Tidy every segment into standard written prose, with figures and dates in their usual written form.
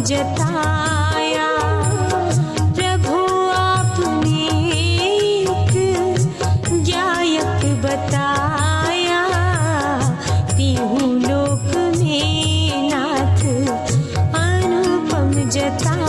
जताया। प्रभु आपने एक गायक बताया, तीहू लोक में नाथ अनुपम जताया।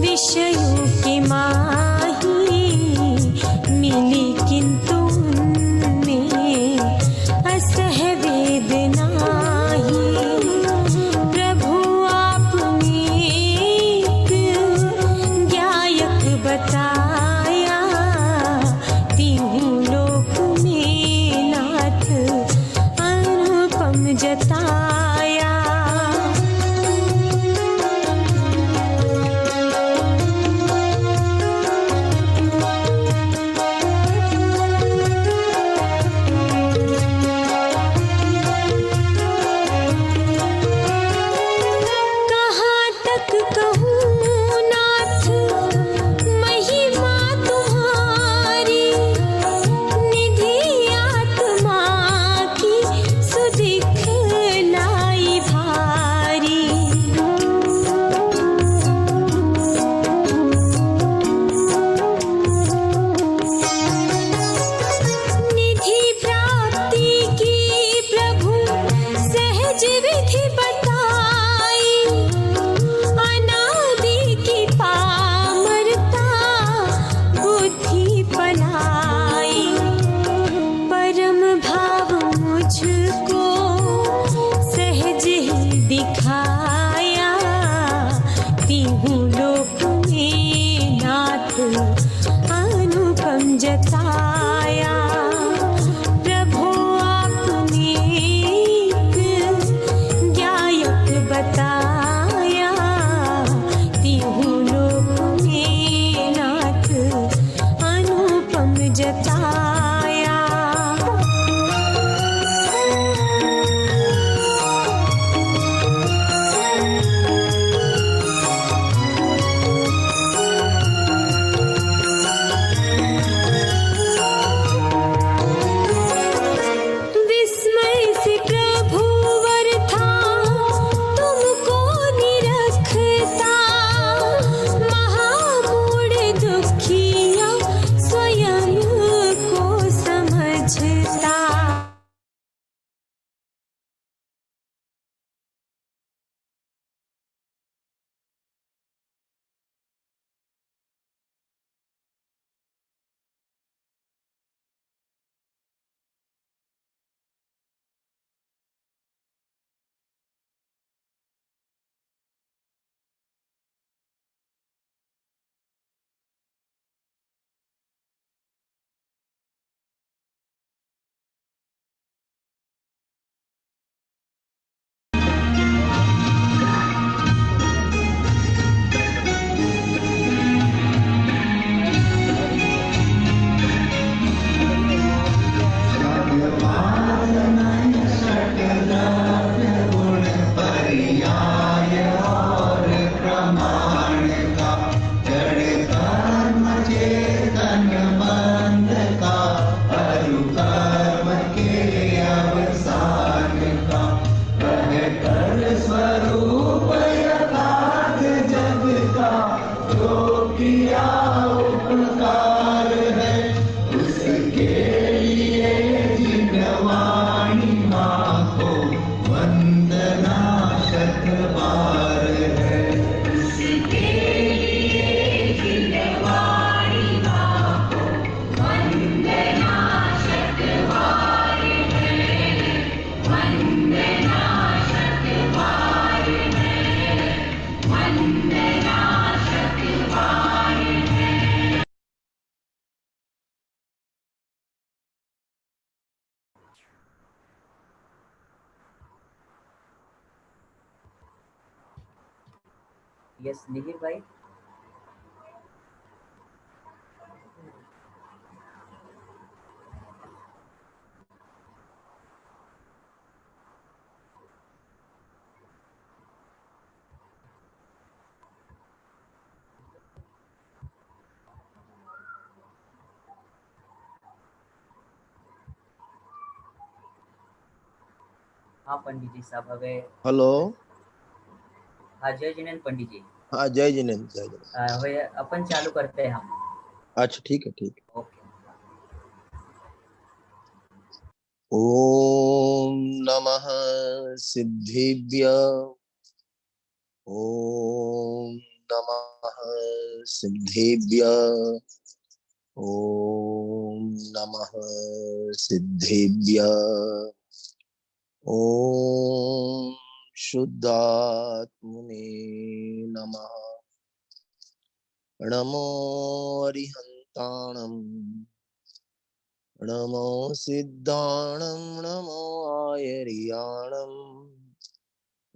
विषयों के माही मिली, किंतु उनमें असह वेदना ही। प्रभु आपने एक गायक बताया, तीहू लोक में नाथ अनुपम जताया। दिखाया, तीहू लोक में नाथ अनुपम जताया। प्रभु आपने एक गायक बताया, तीहू लोक में नाथ अनुपम जताया। उसके लिए जिनवाणी यस निहिर भाई। हाँ पंडित जी साहब हवे हेलो। हाँ जय जिनेन्द्र पंडित जी। हाँ जय जिनेन्द्र, जय जिनेन्द्र। हवे अपन चालू करते हैं हम। अच्छा ठीक है, ठीक है। ओके। ओम नमः सिद्धिभ्य। ओम नमः सिद्धिभ्य। ओम नमः सिद्धिभ्य। ओम शुद्धात्मने नमः। नमो अरिहन्ताणम्। नमो सिद्धाणं नमो आयर्याणं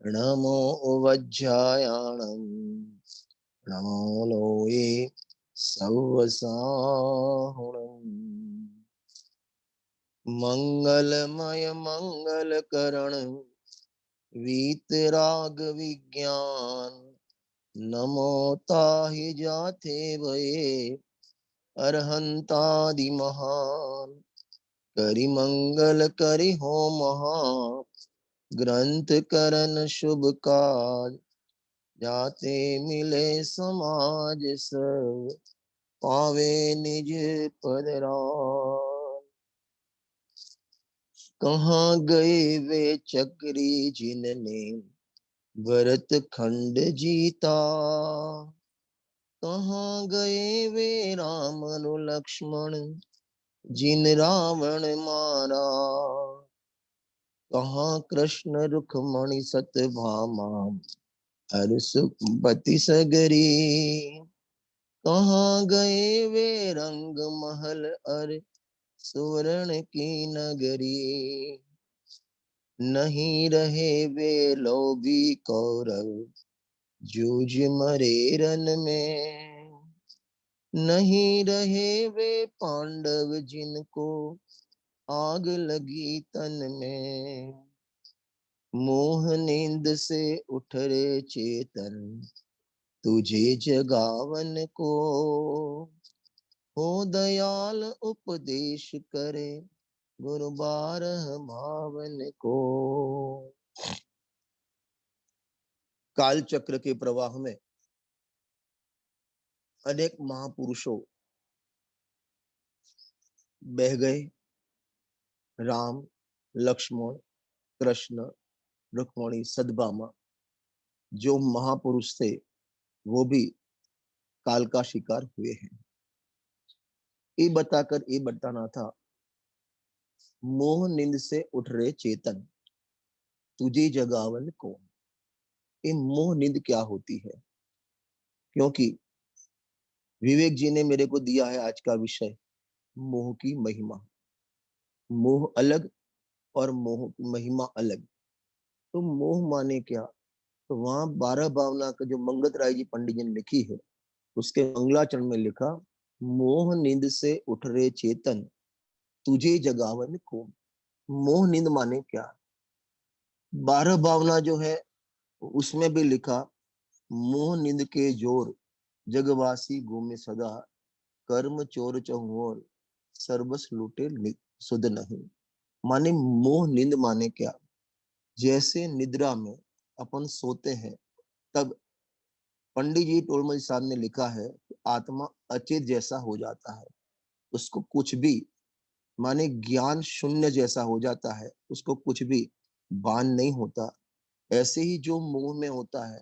नमो वज्रायाणं नमो लोये सवसाहुणम्। मंगलमय मंगलकरण वीतराग विज्ञान नमो ताहि जाते भये अरहंतादि महान। करि मंगल करि हो महा ग्रंथ करन शुभ काज जाते मिले समाज सब पावे निज पद राज। कहाँ गए वे चक्री जिनने भरत खंड जीता। कहाँ गए वे राम लक्ष्मण जिन रावण मारा। कहाँ कृष्ण रुक्मणी सत्यभामा हर सुपति सगरी। कहाँ गए वे रंग महल अर सुवर्ण की नगरी। नहीं रहे वे लोभी कौरव जूझ मरे रन में। नहीं रहे वे पांडव जिनको आग लगी तन में। मोह नींद से उठ रे चेतन तुझे जगावन को। हो दयाल उपदेश करे गुरु बारह भावन को। काल चक्र के प्रवाह में अनेक महापुरुषों बह गए। राम लक्ष्मण कृष्ण रुक्मणी सत्यभामा जो महापुरुष थे वो भी काल का शिकार हुए हैं। ये बताकर ये बताना था मोह नींद से उठ रहे चेतन तुझे जगावन को। ये मोह नींद क्या होती है? क्योंकि विवेक जी ने मेरे को दिया है आज का विषय मोह की महिमा। मोह अलग और मोह की महिमा अलग। तो मोह माने क्या? तो वहां 12 भावना का जो मंगत राय जी पंडित जी ने लिखी है उसके मंगलाचरण में लिखा मोह नींद से उठ रहे चेतन तुझे जगावन को। मोह नींद माने क्या? 12 भावना जो है उसमें भी लिखा मोह नींद के जोर जगवासी घूमे सदा कर्म चोर चहुओर सर्वस लूटे सुध नहीं। माने मोह नींद माने क्या? जैसे निद्रा में अपन सोते हैं तब पंडित जी टोलमल साहब ने लिखा है आत्मा अचेत जैसा हो जाता है। उसको कुछ भी माने ज्ञान शून्य जैसा हो जाता है। उसको कुछ भी भान नहीं होता। ऐसे ही जो मोह में होता है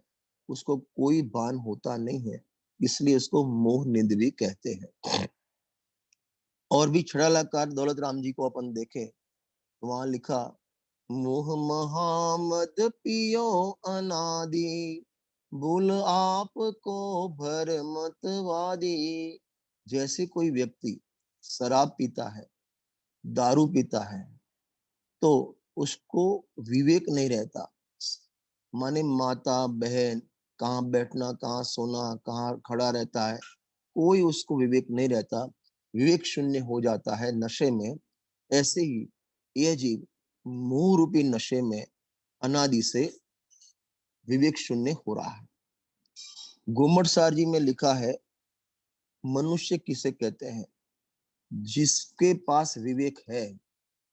उसको कोई भान होता नहीं है, इसलिए उसको मोह निंद भी कहते हैं। और भी छड़ालाकार दौलत राम जी को अपन देखें तो वहां लिखा मोह महामद पियो अनादि भूल आपको भर मतवादी। जैसे कोई व्यक्ति शराब पीता है दारू पीता है तो उसको विवेक नहीं रहता। माने माता बहन कहाँ बैठना, कहाँ सोना, कहाँ खड़ा रहता है, कोई उसको विवेक नहीं रहता, विवेक शून्य हो जाता है नशे में। ऐसे ही यह जीव मोह रूपी नशे में अनादि से विवेक शून्य हो रहा है। गोमटसार जी में लिखा है, मनुष्य किसे कहते हैं? जिसके पास विवेक है,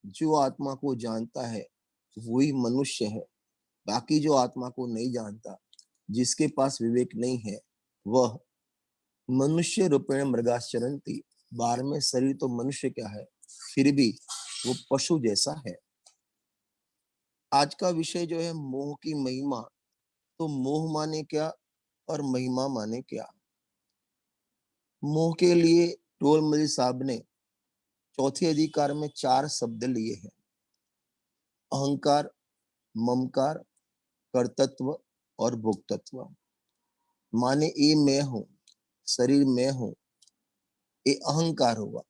जो आत्मा को जानता है, वही मनुष्य है। बाकी जो आत्मा को नहीं जानता, जिसके पास विवेक नहीं है, वह मनुष्य रूपेण मृगाश्चरन्ति। 12वें शरीर तो मनुष्य क्या है, फिर भी वो पशु जैसा है। आज का विषय जो है मोह की महिमा, तो मोह माने क्या और महिमा माने क्या? मोह के लिए टोलमल साहब ने चौथे अधिकार में 4 शब्द लिए हैं: अहंकार, ममकार, कर्तृत्व और भोक्तत्व। माने ये मैं हूं, शरीर मैं हूं, ये अहंकार हुआ,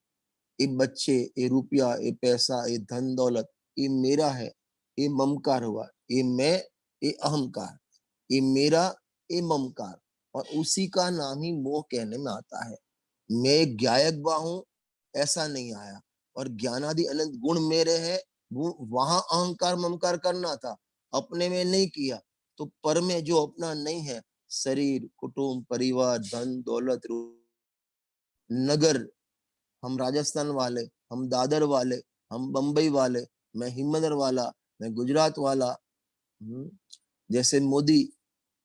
ये बच्चे, ये रुपया, ये पैसा, ये धन दौलत, ये मेरा है, ये ममकार हुआ, ये मैं, ये अहंकार, ये मेरा, ये ममकार, और उसी का नाम ही मोह कहने में आता है। मैं ज्ञायक हूं ऐसा नहीं आया, और ज्ञानादि अनंत गुण मेरे हैं, वो वहां अहंकार ममकार करना था, अपने में नहीं किया। तो पर में जो अपना नहीं है, शरीर, कुटुंब, परिवार, धन दौलत, नगर, हम राजस्थान वाले, हम दादर वाले, हम बंबई वाले, मैं हिम्मतनगर वाला, मैं गुजरात वाला। जैसे मोदी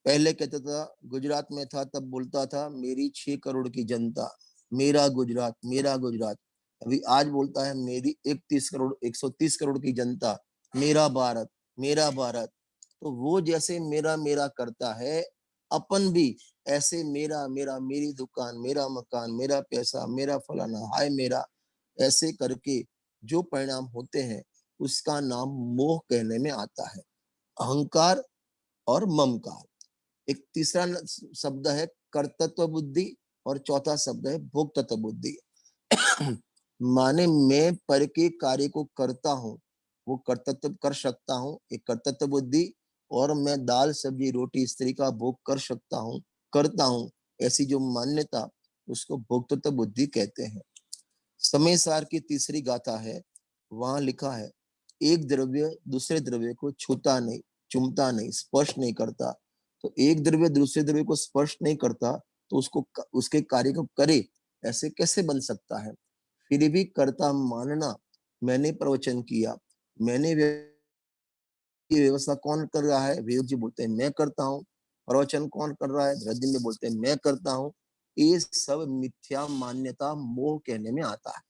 पहले कहता था, गुजरात में था तब बोलता था मेरी 6 करोड़ की जनता, मेरा गुजरात, मेरा गुजरात। अभी आज बोलता है मेरी 31 करोड़ 130 करोड़ की जनता, मेरा भारत, मेरा भारत। तो वो जैसे मेरा मेरा करता है, अपन भी ऐसे मेरा मेरा, मेरी दुकान, मेरा मकान, मेरा पैसा, मेरा फलाना, हाय मेरा, ऐसे करके जो परिणाम होते हैं, उसका नाम मोह कहने में आता है। अहंकार और ममकार। एक तीसरा शब्द है कर्तृत्व बुद्धि, और चौथा शब्द है भोक्तत्व बुद्धि। माने मैं पर के कार्य को करता हूँ, वो कर्तृत्व कर सकता हूँ, एक कर्तृत्व बुद्धि, और मैं दाल सब्जी रोटी स्त्री का भोग कर सकता हूँ, करता हूँ, ऐसी जो मान्यता, उसको भोक्तत्व बुद्धि कहते हैं। समय सार की तीसरी गाथा है, वहां लिखा है, एक द्रव्य दूसरे द्रव्य को छूता नहीं, चुमता नहीं, स्पर्श नहीं करता। तो एक द्रव्य दूसरे द्रव्य को स्पर्श नहीं करता, तो उसको उसके कार्य को करे ऐसे कैसे बन सकता है? फिर भी कर्ता मानना, मैंने प्रवचन किया, मैंने ये व्यवस्था कौन कर रहा है? वेद जी बोलते हैं मैं करता हूँ। प्रवचन कौन कर रहा है? धृति में बोलते हैं मैं करता हूँ। ये सब मिथ्या मान्यता मोह कहने में आता है।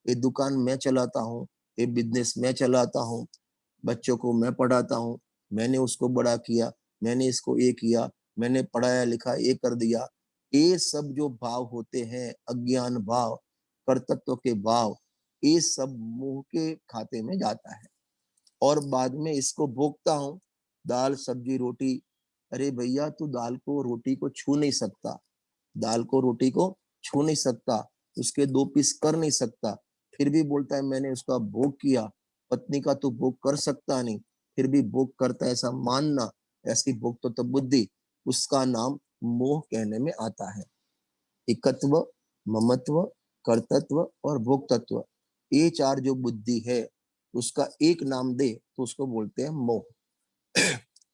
ये दुकान मैं चलाता हूँ, ये बिजनेस मैं चलाता हूँ, बच्चों को मैं पढ़ाता हूँ, मैंने उसको बड़ा किया, मैंने इसको ये किया, मैंने पढ़ाया लिखा ये कर दिया। ये सब जो भाव होते हैं, अज्ञान भाव, कर्तृत्व के भाव, ये सब मोह के खाते में जाता है। और बाद में इसको भोगता हूँ, दाल सब्जी रोटी। अरे भैया, तू दाल को रोटी को छू नहीं सकता, दाल को रोटी को छू नहीं सकता, उसके 2 पीस कर नहीं सकता, फिर भी बोलता है मैंने उसका भोग किया। पत्नी का तू भोग कर सकता नहीं, फिर भी भोग करता है, ऐसा मानना, ऐसी भोग तो बुद्धि, उसका नाम मोह कहने में आता है। एकत्व, ममत्व, कर्तत्व और भोक्तत्व, ये 4 जो बुद्धि है, उसका एक नाम दे तो उसको बोलते हैं मोह।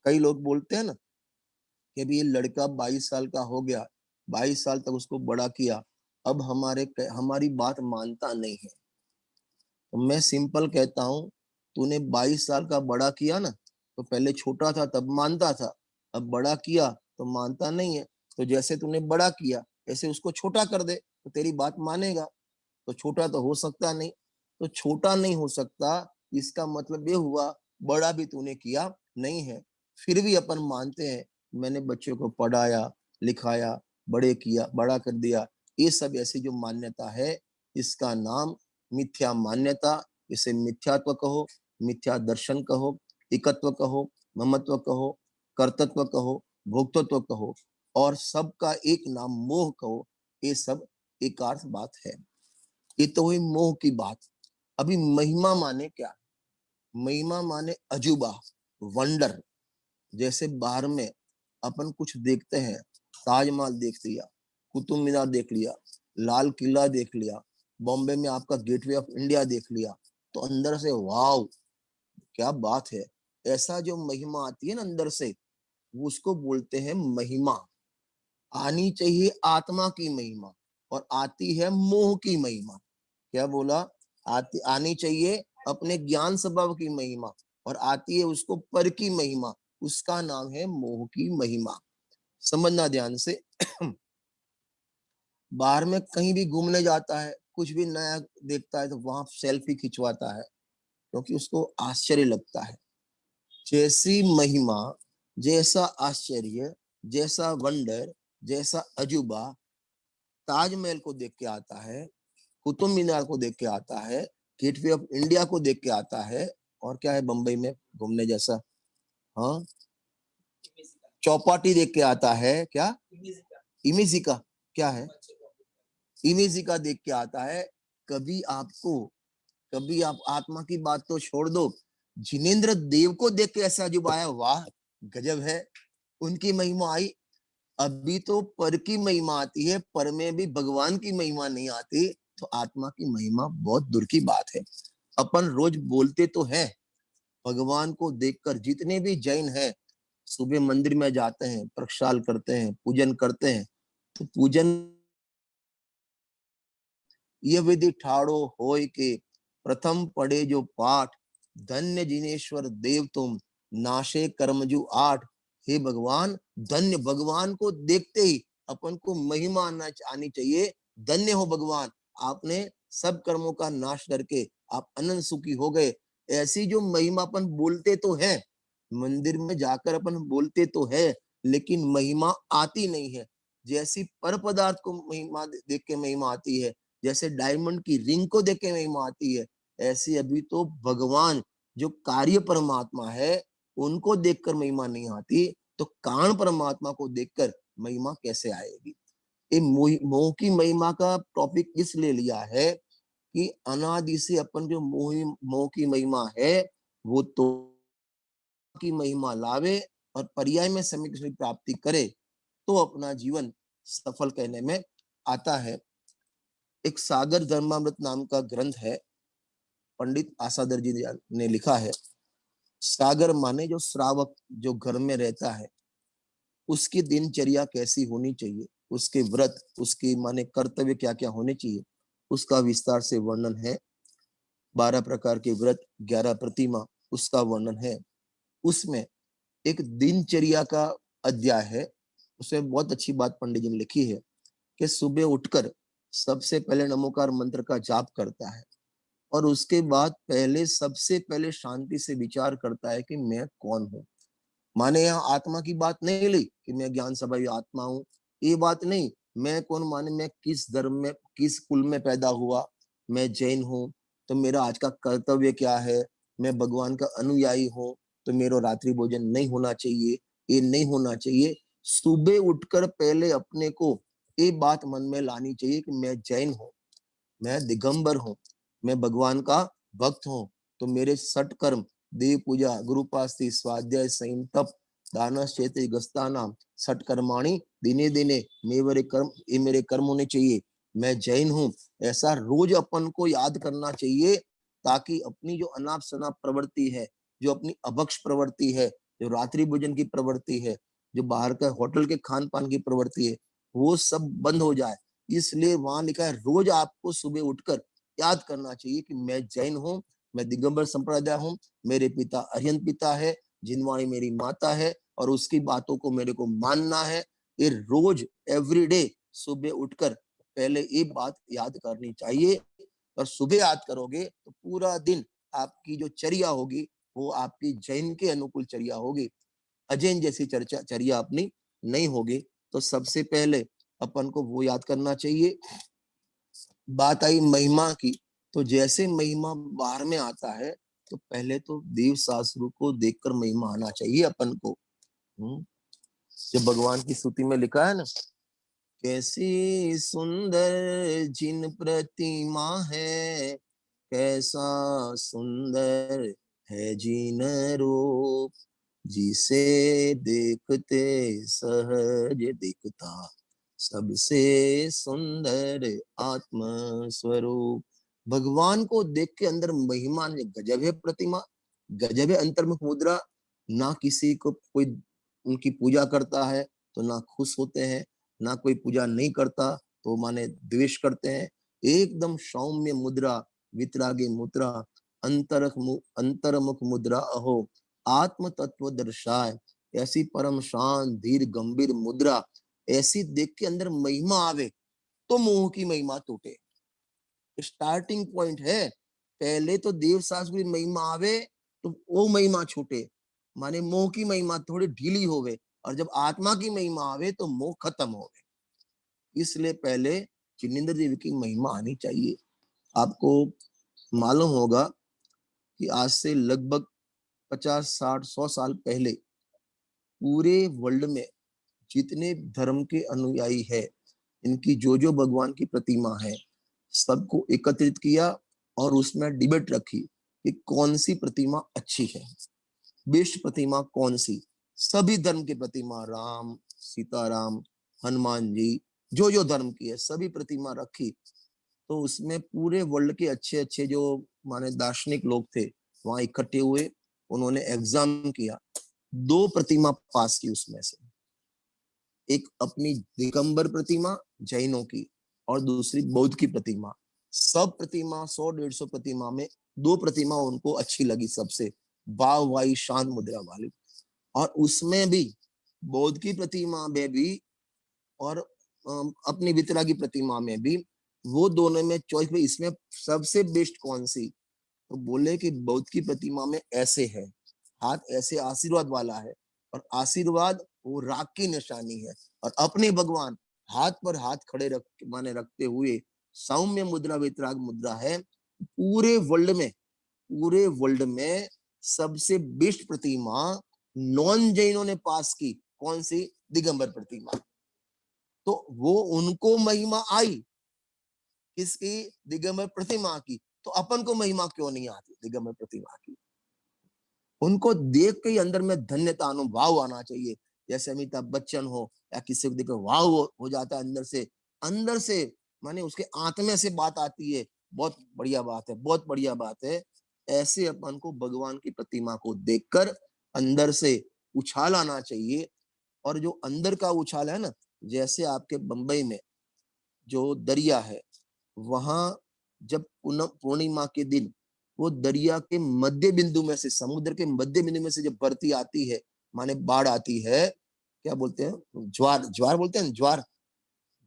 कई लोग बोलते हैं ना कि अभी ये लड़का 22 साल का हो गया, 22 साल तक उसको बड़ा किया, अब हमारी बात मानता नहीं है। तो मैं सिंपल कहता हूँ, तूने 22 साल का बड़ा किया ना, तो पहले छोटा था तब मानता था, अब बड़ा किया तो मानता नहीं है। तो जैसे तूने बड़ा किया, ऐसे उसको छोटा कर दे तो तेरी बात मानेगा। तो छोटा तो हो सकता नहीं, तो छोटा नहीं हो सकता, इसका मतलब ये हुआ बड़ा भी तूने किया नहीं है। फिर भी अपन मानते हैं मैंने बच्चों को पढ़ाया लिखाया, बड़े किया, बड़ा कर दिया। ये सब ऐसी जो मान्यता है, इसका नाम मिथ्या मान्यता, इसे मिथ्यात्व कहो, मिथ्या दर्शन कहो, एकत्व कहो, ममत्व कहो, कर्तत्व कहो, भोक्तत्व कहो, और सबका एक नाम मोह कहो। ये सब एकार्थ बात है। ये तो हुई मोह की बात। अभी महिमा माने क्या? महिमा माने अजूबा, वंडर। जैसे बाहर में अपन कुछ देखते हैं, ताजमहल देख लिया, कुतुब मीनार देख लिया, लाल किला देख लिया, बॉम्बे में आपका गेटवे ऑफ इंडिया देख लिया, तो अंदर से वाव क्या बात है। ऐसा जो महिमा आती है ना अंदर से, वो उसको बोलते हैं महिमा। आनी चाहिए आत्मा की महिमा, और आती है मोह की महिमा। क्या बोला? आनी चाहिए अपने ज्ञान स्वभाव की महिमा, और आती है उसको पर की महिमा, उसका नाम है मोह की महिमा। समझना ध्यान से। बाहर में कहीं भी घूमने जाता है, कुछ भी नया देखता है तो वहां सेल्फी खिंचवाता है, क्योंकि उसको आश्चर्य लगता है। जैसी महिमा, जैसा आश्चर्य, जैसा वंडर, जैसा अजूबा ताजमहल को देख के आता है, कुतुब मीनार को देख के आता है, गेटवे ऑफ इंडिया को देख के आता है, और क्या है बंबई में घूमने जैसा? हाँ, चौपाटी देख के आता है। क्या? इमेजिका। क्या है? इमेजिका देख के आता है। कभी आपको, कभी आप आत्मा की बात तो छोड़ दो, जिनेंद्र देव को देख के ऐसा अजूबा आया, वाह गजब है, उनकी महिमा आई। अभी तो पर की महिमा आती है, पर में भी भगवान की महिमा नहीं आती, तो आत्मा की महिमा बहुत दूर की बात है। अपन रोज बोलते तो हैं भगवान को देखकर। जितने भी जैन हैं सुबह मंदिर में जाते हैं, प्रक्षाल करते हैं, पूजन करते हैं, तो पूजन ये विधि ठाड़ो होय के प्रथम पढ़े जो पाठ, धन्य जिनेश्वर देव तुम नाशे कर्मजु आठ। हे भगवान, धन्य, भगवान को देखते ही अपन को महिमा आनी चाहिए। धन्य हो भगवान, आपने सब कर्मों का नाश करके आप अनंत सुखी हो गए। ऐसी जो महिमा अपन बोलते तो है, मंदिर में जाकर अपन बोलते तो है, लेकिन महिमा आती नहीं है। जैसी पर पदार्थ को महिमा देख के महिमा आती है, जैसे डायमंड की रिंग को देख के महिमा आती है, ऐसी अभी तो भगवान जो कार्य परमात्मा है उनको देखकर महिमा नहीं आती, तो कारण परमात्मा को देखकर महिमा कैसे आएगी? ये मोह की महिमा का टॉपिक इसलिए लिया है कि अनादि से अपन जो मोह की महिमा है, वो तो की महिमा लावे और पर्याय में समय की प्राप्ति करे, तो अपना जीवन सफल कहने में आता है। एक सागर धर्मामृत नाम का ग्रंथ है, पंडित आसादर जी ने लिखा है। सागर माने जो श्रावक जो घर में रहता है, उसकी दिनचर्या कैसी होनी चाहिए, उसके व्रत, उसके माने कर्तव्य क्या क्या होने चाहिए, उसका विस्तार से वर्णन है। 12 प्रकार के व्रत, 11 प्रतिमा, उसका वर्णन है। उसमें एक दिनचर्या का अध्याय है, उसमें बहुत अच्छी बात पंडित जी ने लिखी है कि सुबह उठकर सबसे पहले नमोकार मंत्र का जाप करता है, और उसके बाद पहले सबसे पहले शांति से विचार करता है कि मैं कौन हूँ। माने यहाँ आत्मा की बात नहीं ली कि मैं ज्ञान स्वभावी आत्मा हूँ, ये बात नहीं। मैं कौन माने मैं किस धर्म में, किस कुल में पैदा हुआ, मैं जैन हूँ तो मेरा आज का कर्तव्य क्या है, मैं भगवान का अनुयायी हूँ तो मेरा रात्रि भोजन नहीं होना चाहिए, ये नहीं होना चाहिए। सुबह उठकर पहले अपने को ये बात मन में लानी चाहिए कि मैं जैन हूँ, मैं दिगंबर हूँ, मैं भगवान का भक्त हूँ, तो मेरे सठ कर्म, देव पूजा, गुरुपास्ति, स्वाध्याय, संयम, तप, दान, चेते, गस्तानाम, सठ कर्माणी दिने दिने मेरे कर्म, ये मेरे कर्म होने चाहिए, मैं जैन हूँ। ऐसा रोज अपन को याद करना चाहिए, ताकि अपनी जो अनाप शनाप प्रवृत्ति है, जो अपनी अभक्ष प्रवृत्ति है, जो रात्रि भोजन की प्रवृत्ति है, जो बाहर का होटल के खान पान की प्रवृत्ति है, वो सब बंद हो जाए। इसलिए वहां लिखा है रोज आपको सुबह उठकर याद करना चाहिए कि मैं जैन हूँ, मैं दिगंबर संप्रदाय हूँ, मेरे पिता अरिहंत पिता है, जिनवाणी मेरी माता है, और उसकी बातों को मेरे को मानना है। ये रोज एवरीडे सुबह उठकर पहले ये बात याद करनी चाहिए, और सुबह याद करोगे तो पूरा दिन आपकी जो चर्या होगी वो आपकी जैन के अनुकूल चर्या होगी, अजैन जैसी चर्या अपनी नहीं होगी। तो सबसे पहले अपन को वो याद करना चाहिए। बात आई महिमा की, तो जैसे महिमा बाहर में आता है, तो पहले तो देव शास्त्रों को देखकर महिमा आना चाहिए अपन को। जब भगवान की स्तुति में लिखा है ना, कैसी सुंदर जिन प्रतिमा है, कैसा सुंदर है जिन रूप, जिसे देखते सहज दिखता सबसे सुंदर आत्म स्वरूप। भगवान को देख के अंदर महिमा ने गजब है, प्रतिमा गजब है, अंतर्मुख मुद्रा। ना किसी को कोई उनकी पूजा करता है तो ना खुश होते हैं, ना कोई पूजा नहीं करता तो माने द्वेष करते हैं। एकदम सौम्य मुद्रा, वितरागी मुद्रा, अंतर्मुख मुद्रा अहो आत्म तत्व दर्शाए। ऐसी परम शांत धीर गंभीर मुद्रा, ऐसी देख के अंदर महिमा आवे तो मोह की महिमा टूटे। स्टार्टिंग पॉइंट है। पहले तो देव शास्त्र की महिमा आवे तो वो महिमा छूटे, माने मोह की महिमा थोड़ी ढीली होवे, और जब आत्मा की महिमा आवे तो मोह खत्म होवे। इसलिए पहले जिनेंद्र देव की महिमा आनी चाहिए। आपको मालूम होगा कि आज से लगभग 50, 60, 100 साल पहले पूरे वर्ल्ड में जितने धर्म के अनुयायी है, इनकी जो जो भगवान की प्रतिमा है, सबको एकत्रित किया और उसमें डिबेट रखी कि कौन सी प्रतिमा अच्छी है, बेस्ट प्रतिमा कौन सी। सभी धर्म की प्रतिमा, राम, सीताराम, हनुमान जी, जो जो धर्म की है सभी प्रतिमा रखी। तो उसमें पूरे वर्ल्ड के अच्छे अच्छे जो माने दार्शनिक लोग थे वहां इकट्ठे हुए, उन्होंने एग्जाम किया, 2 प्रतिमा पास की उसमें से। एक अपनी दिगंबर प्रतिमा जैनों की और दूसरी बौद्ध की प्रतिमा। सब प्रतिमा 100, 150 प्रतिमा में 2 प्रतिमा उनको अच्छी लगी सबसे, वाव वाई शांत मुद्रा वाली। और उसमें भी बौद्ध की प्रतिमा में भी और अपनी वितरा की प्रतिमा में भी वो दोनों में चॉइस में इसमें सबसे बेस्ट कौन सी। तो बोले कि बौद्ध की प्रतिमा में ऐसे है, हाथ ऐसे आशीर्वाद वाला है, और आशीर्वाद वो राग की निशानी है, और अपने भगवान हाथ पर हाथ खड़े रख माने रखते हुए सौम्य मुद्रा वितराग मुद्रा है। पूरे वर्ल्ड में सबसे बेस्ट प्रतिमा नॉन जैनों ने पास की, कौन सी? दिगंबर प्रतिमा। तो वो उनको महिमा आई किसकी? दिगंबर प्रतिमा की। तो अपन को महिमा क्यों नहीं आती दिगंबर प्रतिमा की? उनको देख के ही अंदर में धन्यता अनुभव आना चाहिए। जैसे अमिताभ बच्चन हो या किसी को देखो वाव हो जाता है अंदर से माने उसके आत्मे से बात आती है, बहुत बढ़िया बात है, बहुत बढ़िया बात है। ऐसे अपन को भगवान की प्रतिमा को देखकर अंदर से उछाल आना चाहिए। और जो अंदर का उछाल है ना, जैसे आपके बंबई में जो दरिया है, वहां जब पूर्णिमा के दिन वो दरिया के मध्य बिंदु में से, समुद्र के मध्य बिंदु में से जब भरती आती है, माने बाढ़ आती है, क्या बोलते हैं? ज्वार, ज्वार बोलते हैं, ज्वार,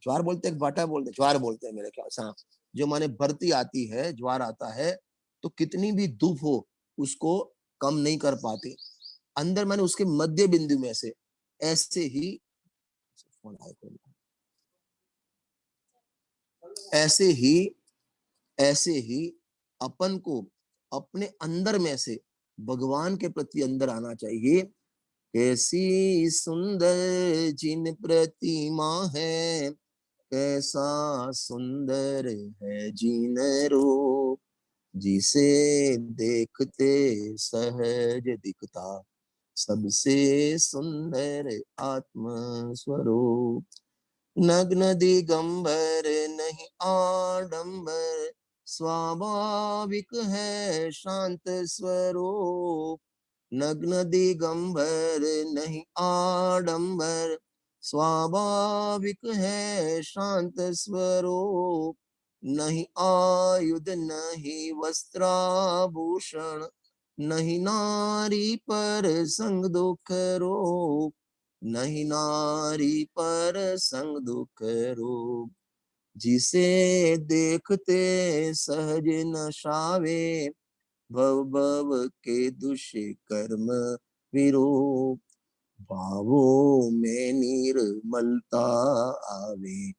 ज्वार बोलते हैं, बाटा बोलते हैं, ज्वार बोलते हैं मेरे ख्याल से। हाँ, जो माने भरती आती है, ज्वार आता है, तो कितनी भी धूप हो उसको कम नहीं कर पाते। अंदर माने उसके मध्य बिंदु में से ऐसे ही ऐसे ही ऐसे ही अपन को अपने अंदर में से भगवान के प्रति अंदर आना चाहिए। कैसी सुंदर जिन प्रतिमा है, कैसा सुंदर है जिन रूप, जिसे देखते सहज दिखता सबसे सुंदर आत्म स्वरूप। नग्न दिगंबर नहीं आडंबर, स्वाभाविक है शांत स्वरूप। नग्न दिगंबर नहीं आडंबर, स्वाभाविक है शांत स्वरूप। नहीं आयुध नहीं वस्त्राभूषण, नहीं नारी पर संग दुख रूप। नहीं नारी पर संग दुख रूप, जिसे देखते सहज नशावे, भव भव के दुष्य कर्म विरूप। भावों में निर्मलता आवे,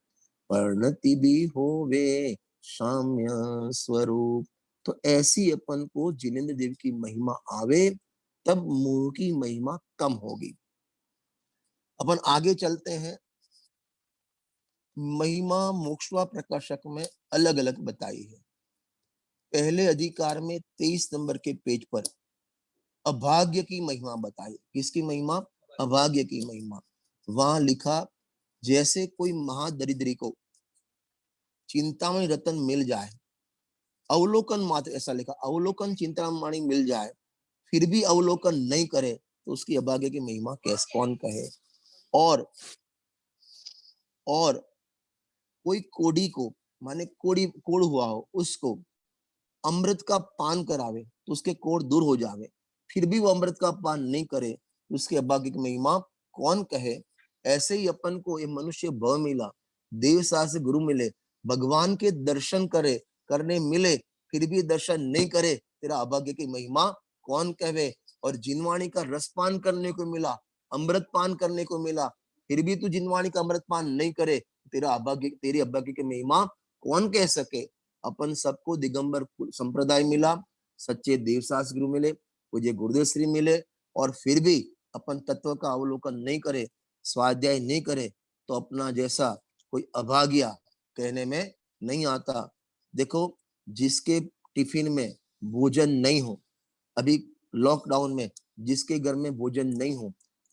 परिणति भी होवे साम्य स्वरूप। तो ऐसी अपन को जिनेंद्र देव की महिमा आवे, तब मोह की महिमा कम होगी। अपन आगे चलते हैं। महिमा मोक्षवा प्रकाशक में अलग अलग बताई है। पहले अधिकार में 23 नंबर के पेज पर अभाग्य की महिमा बताई। किसकी महिमा? अभाग्य की महिमा। वहां लिखा, जैसे कोई महादरिद्री को चिंतामणि रतन मिल जाए, अवलोकन मात्र, ऐसा लिखा, अवलोकन चिंतामणि मिल जाए फिर भी अवलोकन नहीं करे तो उसकी अभाग्य की महिमा कैसे कौन कहे। और कोई कोड़ी को, माने कोड़ हुआ हो, उसको अमृत का पान करावे तो उसके कोड़ दूर हो जावे, फिर भी वो अमृत का पान नहीं करे तो उसके अभाग्य की महिमा कौन कहे। ऐसे ही अपन को ये मनुष्य भव मिला, देव शास्त्र गुरु मिले, भगवान के दर्शन करने मिले, फिर भी दर्शन नहीं करे, तेरा अभाग्य की महिमा कौन कहे। और जिनवाणी का रसपान करने को मिला, अमृत पान करने को मिला, फिर भी तू जिनवाणी का अमृत पान नहीं करे, तेरी अभाग्य की महिमा कौन कह सके। अपन सबको दिगंबर संप्रदाय मिला, सच्चे देवशास्त्र गुरु मिले, पूज्य गुरुदेव श्री मिले, और फिर भी अपन तत्व का अवलोकन नहीं करे, स्वाध्याय नहीं करे, तो अपना जैसा कोई अभाग्या कहने में नहीं आता। देखो, जिसके टिफिन में भोजन नहीं हो, अभी लॉकडाउन में जिसके घर में भोजन नहीं हो,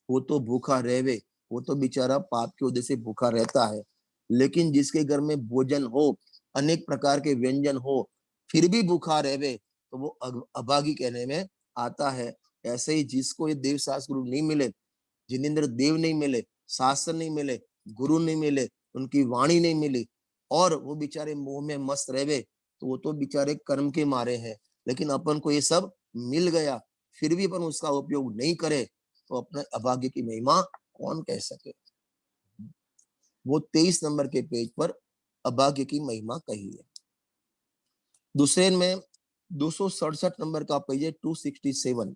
वो तो भूखा रहवे, वो तो बेचारा पाप की वजह से भूखा रहता है। लेकिन जिसके घर में भोजन हो, अनेक प्रकार के व्यंजन हो, फिर भी भूखा रहवे, तो वो अभागी कहने में आता है। ऐसे ही जिसको ये देव शास्त्र गुरु नहीं मिले, जिनेन्द्र देव नहीं मिले, शास्त्र नहीं मिले, गुरु नहीं मिले, उनकी वाणी नहीं मिली, और वो बेचारे मोह में मस्त रहवे, तो वो तो बेचारे कर्म के मारे हैं। लेकिन अपन को ये सब मिल गया, फिर भी अपन उसका उपयोग नहीं करे, तो अपने अभाग्य की महिमा कौन कह सके। वो 23 नंबर के पेज पर अभाग्य की महिमा कही है। दूसरे में 267 नंबर का पेज है, 267,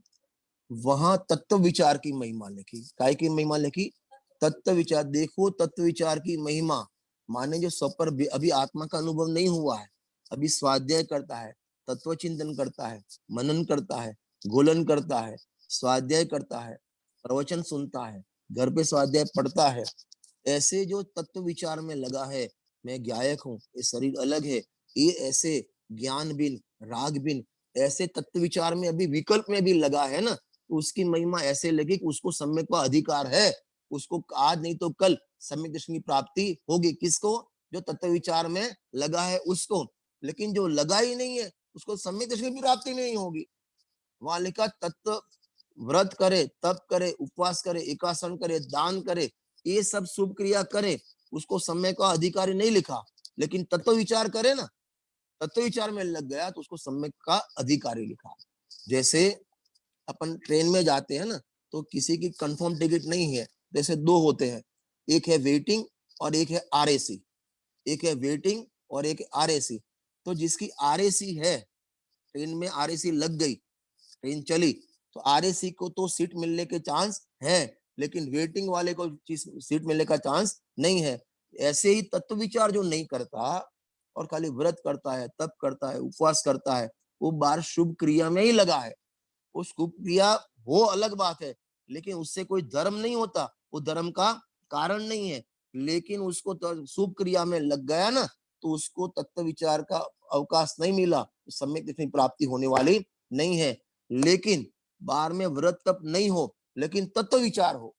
वहां तत्व विचार की महिमा लिखी। काय की महिमा लिखी? तत्व विचार। देखो, तत्व विचार की महिमा माने जो सब पर अभी आत्मा का अनुभव नहीं हुआ है, अभी स्वाध्याय करता है, तत्व चिंतन करता है, मनन करता है, गोलन करता है, स्वाध्याय करता है, प्रवचन सुनता है, घर पे स्वाध्याय पढ़ता है, ऐसे जो तत्व विचार में लगा है, मैं गायक हूँ, ये शरीर अलग है, ये ऐसे ज्ञान बिन राग बिन ऐसे तत्व विचार में अभी विकल्प में भी लगा है ना, तो उसकी महिमा ऐसे लगी कि उसको सम्यक का अधिकार है, उसको आज नहीं तो कल सम्यक दर्शन की प्राप्ति होगी। किसको? जो तत्व विचार में लगा है उसको। लेकिन जो लगा ही नहीं है, उसको सम्यक दर्शन की प्राप्ति नहीं होगी। वहां लिखा, तत्व व्रत करे, तप करे, उपवास करे, एकासन करे, दान करे, ये सब शुभ क्रिया करे, उसको समय का अधिकारी नहीं लिखा। लेकिन तत्व विचार करे ना, तत्व विचार में लग गया, तो उसको सम्यक का अधिकारी लिखा। जैसे अपन ट्रेन में जाते हैं ना, तो किसी की कंफर्म टिकट नहीं है, जैसे दो होते हैं, एक है वेटिंग और एक है आरएसी, एक है वेटिंग और एक आरएसी। तो जिसकी आरएसी है, ट्रेन में आरएसी लग गई, ट्रेन चली, तो आरएसी को तो सीट मिलने के चांस है, लेकिन वेटिंग वाले को सीट मिलने का चांस नहीं है। ऐसे ही तत्व विचार जो नहीं करता और खाली व्रत करता है, तप करता है, उपवास करता है, वो बार शुभ क्रिया में ही लगा है। वो शुभ क्रिया वो अलग बात है, लेकिन उससे कोई धर्म नहीं होता, वो धर्म का कारण नहीं है। लेकिन उसको शुभ क्रिया में लग गया ना, तो उसको तत्व विचार का अवकाश नहीं मिला, सम्यक दर्शन की प्राप्ति होने वाली नहीं है। लेकिन बार में व्रत तप नहीं हो, लेकिन तत्व विचार हो।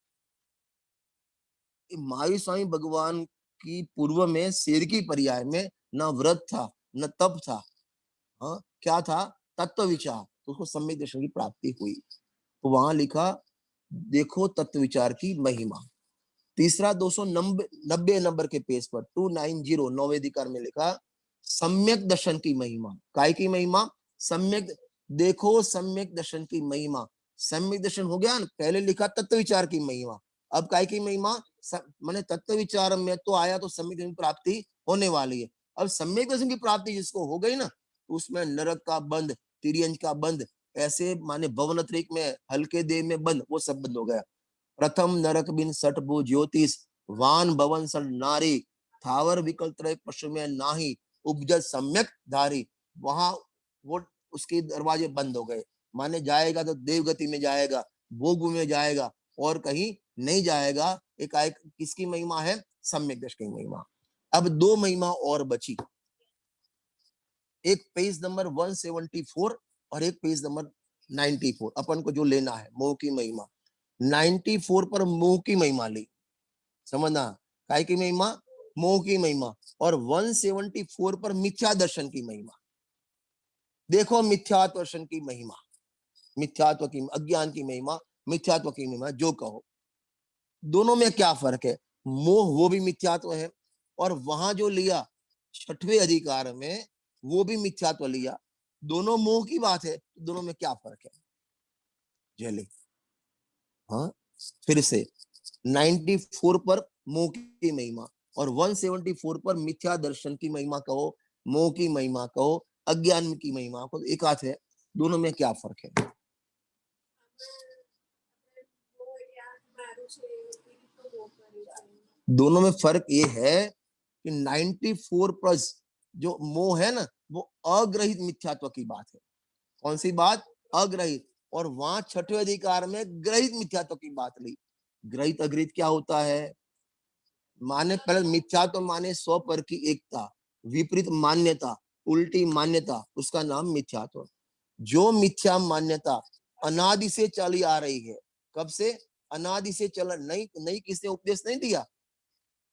महावीर स्वामी भगवान की पूर्व में शेर की पर्याय में न व्रत था न तप था, हाँ क्या था? तत्व विचार। तो उसको सम्यक दर्शन की प्राप्ति हुई। तो वहां लिखा, देखो तत्व विचार की महिमा। तीसरा 290 नंबर के पेज पर 290 नौवेदिकार में लिखा, सम्यक दर्शन की महिमा। काय की महिमा? सम्यक। देखो सम्यक दर्शन की महिमा। सम्यक दर्शन हो गया ना, पहले लिखा तत्व विचार की महिमा, अब काय की महिमा? माने तत्व विचार में तो आया, तो सम्यक दर्शन की प्राप्ति होने वाली है। अब सम्यक दर्शन की प्राप्ति जिसको हो गई ना, तो उसमें नरक का बंध, तिर्यंज का बंध, ऐसे माने भवनत्रिक में हल्के देह में बंध, वो सब बंद हो गया। प्रथम नरक बिन सठ भू ज्योतिष, वान भवन सर नारी, थावर विकल त्रय पशु में नाही, उपजत सम्यक धारी। वहां वो उसके दरवाजे बंद हो गए, माने जाएगा तो देवगति में जाएगा, भोग में जाएगा, और कहीं नहीं जाएगा। एक किसकी महिमा है? सम्यक दर्शन की महिमा। अब दो महिमा और बची, एक पेज नंबर 174 और एक पेज नंबर 94 अपन को जो लेना है मोह की महिमा, 94 पर मोह की महिमा ली, समझना, काय की महिमा, मोह की महिमा, और 174 पर मिथ्या दर्शन की महिमा। देखो मिथ्यात्व दर्शन की महिमा, मिथ्यात्व की, अज्ञान की महिमा, मिथ्यात्व की महिमा, जो कहो, दोनों में क्या फर्क है? मोह वो भी मिथ्यात्व है, और वहां जो लिया छठवें अधिकार में वो भी मिथ्यात्व लिया, दोनों मोह की बात है, दोनों में क्या फर्क है? जले, हाँ, फिर से 94 पर मोह की महिमा और 174 पर मिथ्या दर्शन की महिमा कहो, मोह की महिमा कहो, अज्ञान की महिमा कहो, एक हाथ है, दोनों में क्या फर्क है? दोनों में फर्क ये है कि 94 प्लस जो मोह है ना, वो अग्रहित मिथ्यात्व की बात है। कौन सी बात? अग्रहित। और वहां छठवें अधिकार में ग्रहित मिथ्यात्व की बात ली। ग्रहित अग्रहित क्या होता है? माने पहले मिथ्यात्व माने स्व पर की एकता, विपरीत मान्यता, उल्टी मान्यता, उसका नाम मिथ्यात्व। जो मिथ्या मान्यता अनादि से चली आ रही है, कब से? अनादि से चल, नहीं नहीं, किसने उपदेश नहीं दिया?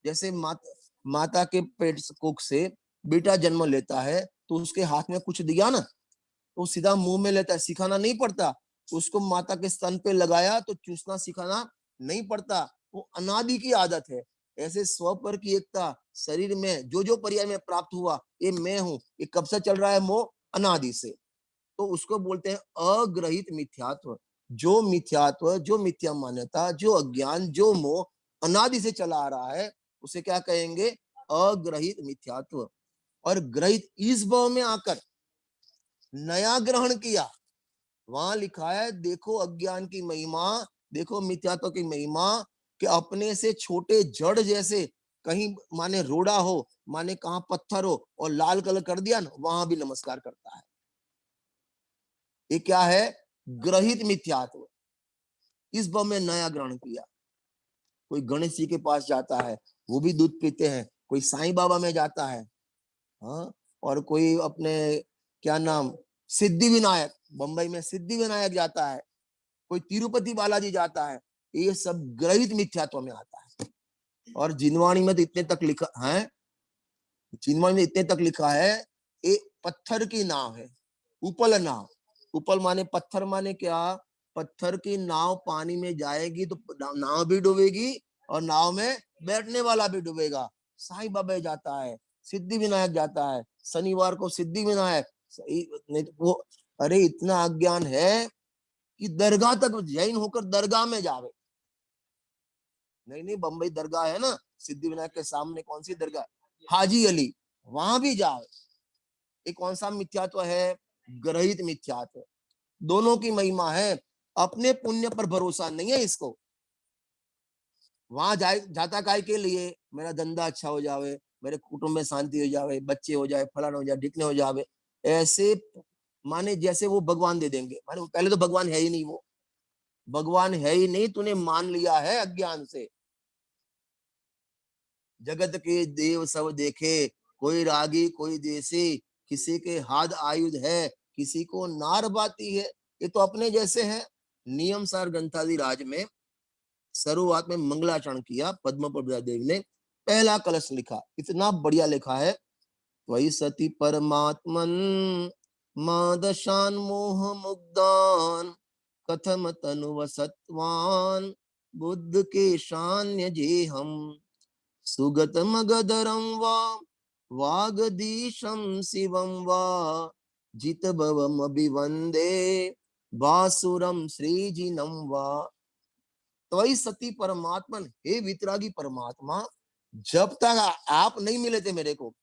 जैसे माता के पेट कुख से बेटा जन्म लेता है तो उसके हाथ में कुछ दिया ना, तो सीधा मुंह में लेता है, सिखाना नहीं पड़ता। उसको माता के स्तन पे लगाया तो चूसना सिखाना नहीं पड़ता, वो अनादि की आदत है। ऐसे स्व पर की एकता शरीर में जो जो पर्याय में प्राप्त हुआ, ये मैं हूं, ये कब से चल रहा है? मोह अनादि से। तो उसको बोलते हैं अग्रहित मिथ्यात्व। जो मिथ्यात्व, जो मिथ्या मान्यता, जो अज्ञान, जो मोह अनादि से चला आ रहा है, उसे क्या कहेंगे? अग्रहित मिथ्यात्व। और ग्रहित इस भाव में आकर नया ग्रहण किया, वहां लिखा है, देखो अज्ञान की महिमा, देखो मिथ्यात्व की महिमा, कि अपने से छोटे जड़ जैसे, कहीं माने रोड़ा हो, माने कहां पत्थर हो और लाल कलर कर दिया ना, वहां भी नमस्कार करता है। ये क्या है? ग्रहित मिथ्यात्व। इस भाव में नया ग्रहण किया। कोई गणेश जी के पास जाता है, वो भी दूध पीते हैं। कोई साईं बाबा में जाता है, हाँ, और कोई अपने क्या नाम, सिद्धि विनायक, बंबई में सिद्धि विनायक जाता है, कोई तिरुपति बालाजी जाता है, ये सब ग्रहित मिथ्यात्व में आता है। और जिनवाणी में तो इतने तक लिखा है, जिनवाणी में इतने तक लिखा है, एक पत्थर की नाव है, उपल नाव। उपल माने पत्थर, माने क्या? पत्थर की नाव पानी में जाएगी तो नाव भी डूबेगी और नाव में बैठने वाला भी डूबेगा। साईं बाबा जाता है, सिद्धि विनायक जाता है, शनिवार को सिद्धि विनायक, नहीं तो वो, अरे इतना अज्ञान है कि दरगाह तक जैन होकर दरगाह में जावे। नहीं नहीं, बंबई दरगाह है ना सिद्धि विनायक के सामने, कौन सी दरगाह? हाजी अली, वहां भी जावे। ये कौन सा मिथ्यात्व है? ग्रहित मिथ्यात्व। दोनों की महिमा है, अपने पुण्य पर भरोसा नहीं है इसको। वहां जाता काय के लिए? मेरा धंधा अच्छा हो जावे, मेरे कुटुंब में शांति हो जावे, बच्चे हो जाए, फलाना हो जाए, ढिकने हो जावे, ऐसे माने जैसे वो भगवान दे देंगे। माने पहले तो भगवान है ही नहीं, वो भगवान है ही नहीं, तूने मान लिया है अज्ञान से। जगत के देव सब देखे, कोई रागी कोई देसी, किसी के हाथ आयुध है, किसी को नार बाती है। ये तो अपने जैसे हैं। नियम सार ग्रंथादि राज में शुरुआत में मंगलाचरण किया पद्म प्रभा देवी ने, पहला कलश लिखा, इतना बढ़िया लिखा है, वही सती परमात्मन मादशान मोह मुग्धान कथम तनु सत्वान बुद्ध के शान्य जे हम सुगत मगधरं वा वागदीशं शिवं वा जित भवम अभिवंदे बासुरम श्रीजिनम वा। तो सती परमात्मन, हे वितरागी परमात्मा, जब तक आप नहीं मिले थे मेरे को,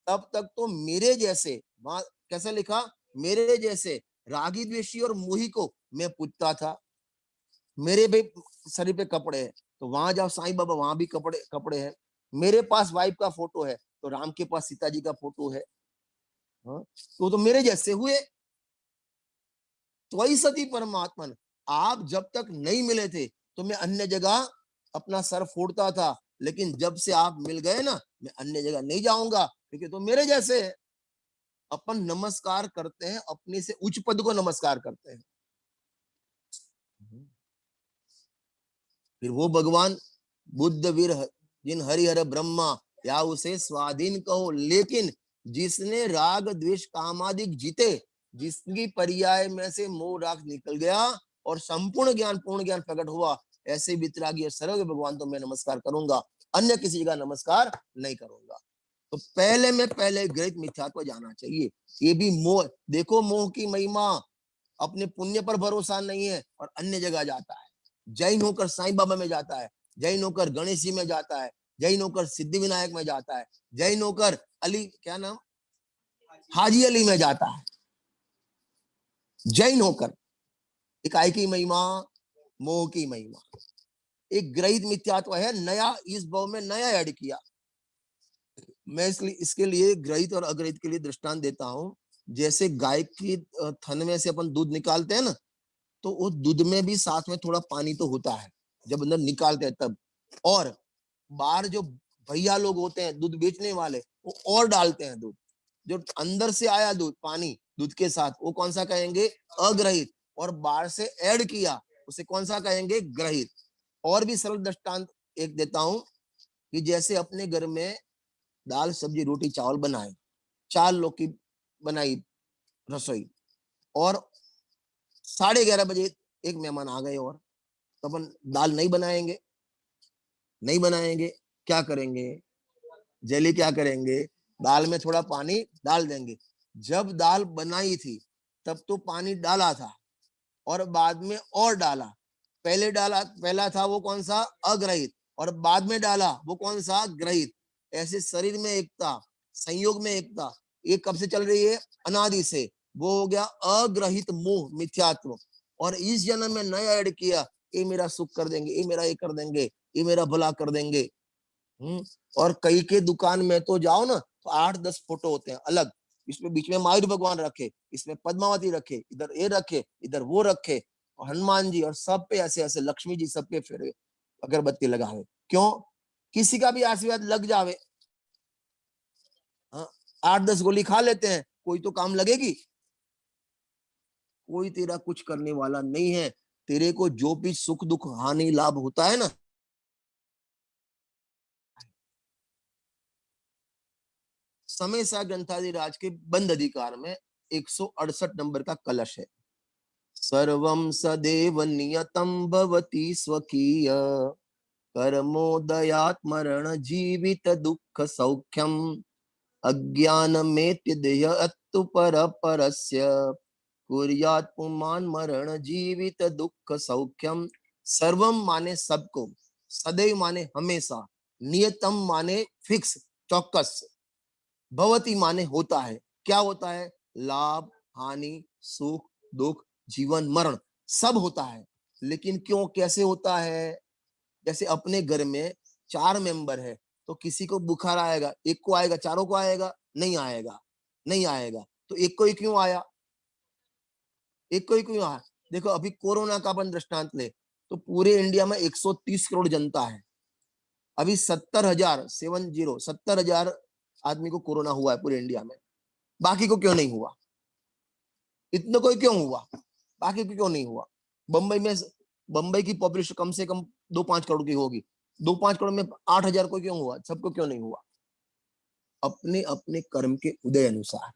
तब तक तो मेरे जैसे, वहां कैसे लिखा? मेरे जैसे रागी द्वेषी और मोही को मैं पूजता था। मेरे भी शरीर पे कपड़े हैं, तो वहां जाओ साईं बाबा, वहां भी कपड़े कपड़े हैं। मेरे पास वाइफ का फोटो है, तो राम के पास सीता जी का फोटो है। हाँ? तो मेरे जैसे हुए। तो सती परमात्मन, आप जब तक नहीं मिले थे तो मैं अन्य जगह अपना सर फोड़ता था, लेकिन जब से आप मिल गए ना, मैं अन्य जगह नहीं जाऊंगा, क्योंकि तो मेरे जैसे है। अपन नमस्कार करते हैं, अपने से उच्च पद को नमस्कार करते हैं। फिर वो भगवान बुद्ध वीर जिन हरिहर ब्रह्मा या उसे स्वाधीन कहो, लेकिन जिसने राग द्वेष कामादिक जीते, जिसकी पर्याय में से मोह राग निकल गया और संपूर्ण ज्ञान पूर्ण ज्ञान प्रकट हुआ, ऐसे वितरागी सर्व भगवान तो मैं नमस्कार करूंगा, अन्य किसी जगह नमस्कार नहीं करूंगा। तो पहले ग्रहित मिथ्यात्व जाना चाहिए। ये भी मोह, देखो मोह की महिमा, अपने पुण्य पर भरोसा नहीं है और अन्य जगह जाता है। जैन होकर साईं बाबा में जाता है, जैन होकर गणेश जी में जाता है, जैन होकर सिद्धि विनायक में जाता है, जैन होकर अली, क्या नाम, हाजी अली में जाता है। जैन होकर एक काय की महिमा, मोह की महिमा, एक ग्रहित मिथ्यात्व है, नया इस भाव में नया ऐड किया। मैं इसलिए इसके लिए ग्रहित और अग्रहित के लिए दृष्टांत देता हूं। जैसे गाय की थन में से अपन दूध निकालते हैं ना, तो वो दूध में भी साथ में थोड़ा पानी तो होता है जब अंदर निकालते हैं तब। और बाहर जो भैया लोग होते हैं दूध बेचने वाले, वो और डालते हैं दूध। जो अंदर से आया दूध, पानी दूध के साथ, वो कौन सा कहेंगे, अग्रहित। और बाहर से ऐड किया, उसे कौन सा कहेंगे, ग्रहित। और भी सरल दृष्टांत एक देता हूं कि जैसे अपने घर में दाल सब्जी रोटी चावल बनाए, 4 लोग की बनाई रसोई, और 11:30 बजे एक मेहमान आ गए, और तो अपन दाल नहीं बनाएंगे, नहीं बनाएंगे, क्या करेंगे, जल्दी क्या करेंगे, दाल में थोड़ा पानी डाल देंगे। जब दाल बनाई थी तब तो पानी डाला था और बाद में और डाला। पहला था वो कौन सा, अग्रहित, और बाद में डाला वो कौन सा, ग्रहित। ऐसे शरीर में एकता, संयोग में एकता, ये कब से चल रही है, अनादि से। वो हो गया अग्रहित मोह मिथ्यात्व। और इस जन्म में नया ऐड किया, ये मेरा सुख कर देंगे, ये मेरा ये कर देंगे, ये मेरा भला कर देंगे। और कई के दुकान में तो जाओ ना, तो 8-10 फोटो होते हैं अलग। इसमें बीच में महावीर भगवान रखे, इसमें पद्मावती रखे, इधर ये रखे, इधर वो रखे, और हनुमान जी, और सब पे ऐसे ऐसे लक्ष्मी जी सबके फिर अगरबत्ती लगावे। क्यों, किसी का भी आशीर्वाद लग जावे। 8-10 गोली खा लेते हैं, कोई तो काम लगेगी। कोई तेरा कुछ करने वाला नहीं है। तेरे को जो भी सुख दुख हानि लाभ होता है ना, समय सा ग्रंथादिराज के बंद अधिकार में 168 नंबर का कलश है। सर्वं सदैव नियतं भवति स्वकीय कर्मोदयात् मरण जीवित दुख सौख्यम अज्ञानमेत्य देयत्तु परस्य कुर्यात् पुमान् मरण जीवित दुख सौख्यम। सर्वम माने सबको, सदैव माने हमेशा, नियतम माने फिक्स चौकस, भवती माने होता है। क्या होता है, लाभ हानि सुख दुख जीवन मरण सब होता है। लेकिन क्यों, कैसे होता है, जैसे अपने घर में 4 मेंबर है, तो किसी को बुखार आएगा, एक को आएगा, चारों को आएगा, नहीं आएगा, नहीं आएगा। तो एक को ही क्यों आया, एक को ही क्यों आया। देखो अभी कोरोना का अपन दृष्टांत ले, तो पूरे इंडिया में 130 करोड़ जनता है। अभी 70,000 आदमी को कोरोना हुआ है पूरे इंडिया में, बाकी को क्यों नहीं हुआ, इतने कोई क्यों हुआ, बाकी को क्यों नहीं हुआ। बंबई की पॉपुलेशन कम से कम 2-5 करोड़ की होगी, 2-5 करोड़ में 8,000 को क्यों हुआ, सबको क्यों नहीं हुआ। अपने अपने कर्म के उदय अनुसार,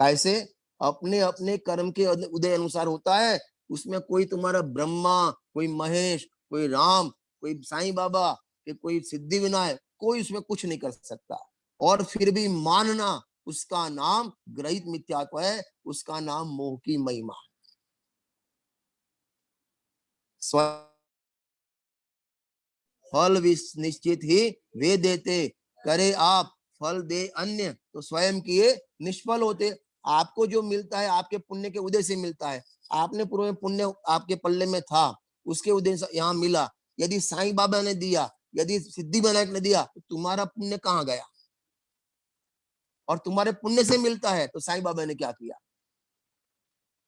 कैसे, अपने अपने कर्म के उदय अनुसार होता है। उसमें कोई तुम्हारा ब्रह्मा, कोई महेश, कोई राम, कोई साईं बाबा, कोई सिद्धि विनायक, कोई उसमें कुछ नहीं कर सकता। और फिर भी मानना, उसका नाम ग्रहित मिथ्यात्व है, उसका नाम मोह की महिमा। फल निश्चित ही वे देते, करे आप फल दे अन्य, तो स्वयं किए निष्फल होते। आपको जो मिलता है आपके पुण्य के उदय से मिलता है। आपने पूर्व में पुण्य आपके पल्ले में था, उसके उदय से यहाँ मिला। यदि साईं बाबा ने दिया, यदि सिद्धि विनायक ने दिया, तो तुम्हारा पुण्य कहाँ गया, और तुम्हारे पुण्य से मिलता है तो साईं बाबा ने क्या किया।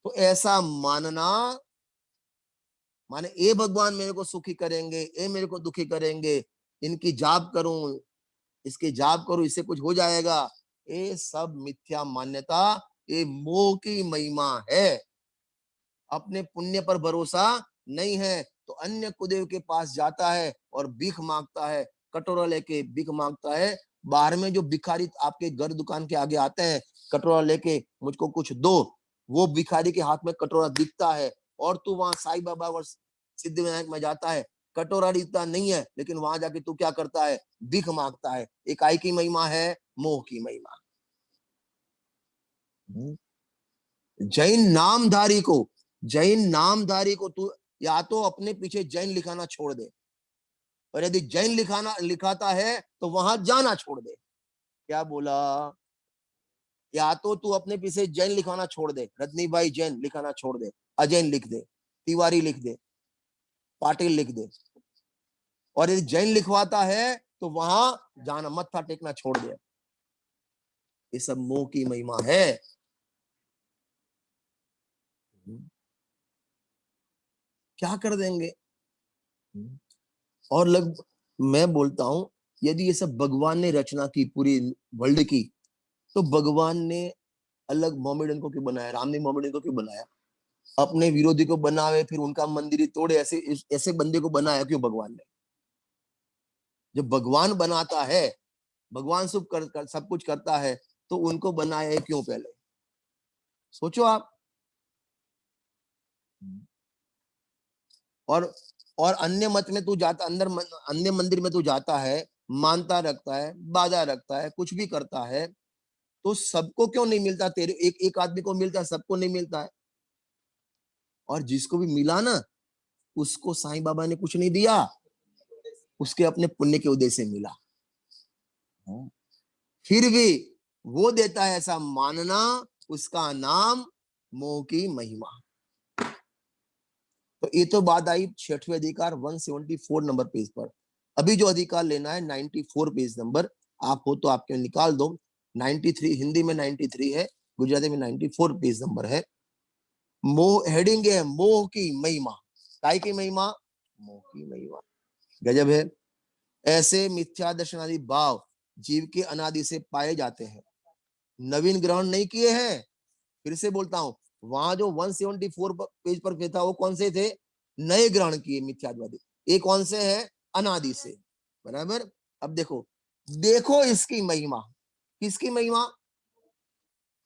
तो ऐसा मानना, माने ये भगवान मेरे को सुखी करेंगे, ये मेरे को दुखी करेंगे, इनकी जाप करूं, इसके जाप करूं, इससे कुछ हो जाएगा, ये सब मिथ्या मान्यता, ये मोह की महिमा है। अपने पुण्य पर भरोसा नहीं है तो अन्य कुदेव के पास जाता है और भीख मांगता है, कटोरा लेके भीख मांगता है। बाहर में जो भिखारी आपके घर दुकान के आगे आते हैं कटोरा लेके, मुझको कुछ दो, वो भिखारी के हाथ में कटोरा दिखता है। और तू वहां साईं बाबा और सिद्धिविनायक में जाता है, कटोरा दिखता नहीं है, लेकिन वहां जाके तू क्या करता है, भीख मांगता है। इकाई की महिमा है, मोह की महिमा। जैन नामधारी को तू या तो अपने पीछे जैन लिखाना छोड़ दे, और यदि जैन लिखाता है तो वहां जाना छोड़ दे। क्या बोला? या तो तू अपने पीछे जैन लिखाना छोड़ दे, रजनी भाई जैन लिखाना छोड़ दे, अजैन लिख दे, तिवारी लिख दे, पाटिल लिख दे। और यदि जैन लिखवाता है तो वहां जाना, मत्था टेकना छोड़ दे। ये सब मोह की महिमा है। क्या कर देंगे? और मैं बोलता हूं, यदि ये सब भगवान ने रचना की पूरी वर्ल्ड की, तो भगवान ने अलग मोहम्मदन को क्यों बनाया, राम ने मोहम्मदन को क्यों बनाया? अपने विरोधी को बनावे फिर उनका मंदिर ही तोड़े, ऐसे बंदे को बनाया क्यों भगवान ने? जब भगवान बनाता है, भगवान सब कुछ करता है, तो उनको बनाया है क्यों? पहले सोचो आप। और अन्य मत में तू जाता, अन्य मंदिर में तू जाता है, मानता रखता है, बाधा रखता है, कुछ भी करता है, तो सबको क्यों नहीं मिलता? तेरे एक आदमी को मिलता है, सबको नहीं मिलता है। और जिसको भी मिला ना, उसको साईं बाबा ने कुछ नहीं दिया, उसके अपने पुण्य के उदय से मिला। फिर भी वो देता है ऐसा मानना, उसका नाम मोह की महिमा। तो ये तो बात आई 6वें अधिकार 174 नंबर पेज पर। अभी जो अधिकार लेना है 94 पेज नंबर, आप हो तो आपके निकाल दो। 93 हिंदी में 93 है, गुजराती में 94 पेज नंबर है। मोह हेडिंग है, मोह की महिमा। काय की महिमा? मोह की महिमा। गजब है। ऐसे मिथ्या दर्शन आदि भाव जीव के अनादि से पाए जाते हैं, नवीन ग्रहण नहीं किए हैं। फिर से बोलता हूं, वहां जो 174 पेज पर था, वो कौन से थे? नए ग्रहण किए मिथ्याद्वादी। ये कौन से है? अनादि से। बराबर। अब देखो, देखो इसकी महिमा। किसकी महिमा?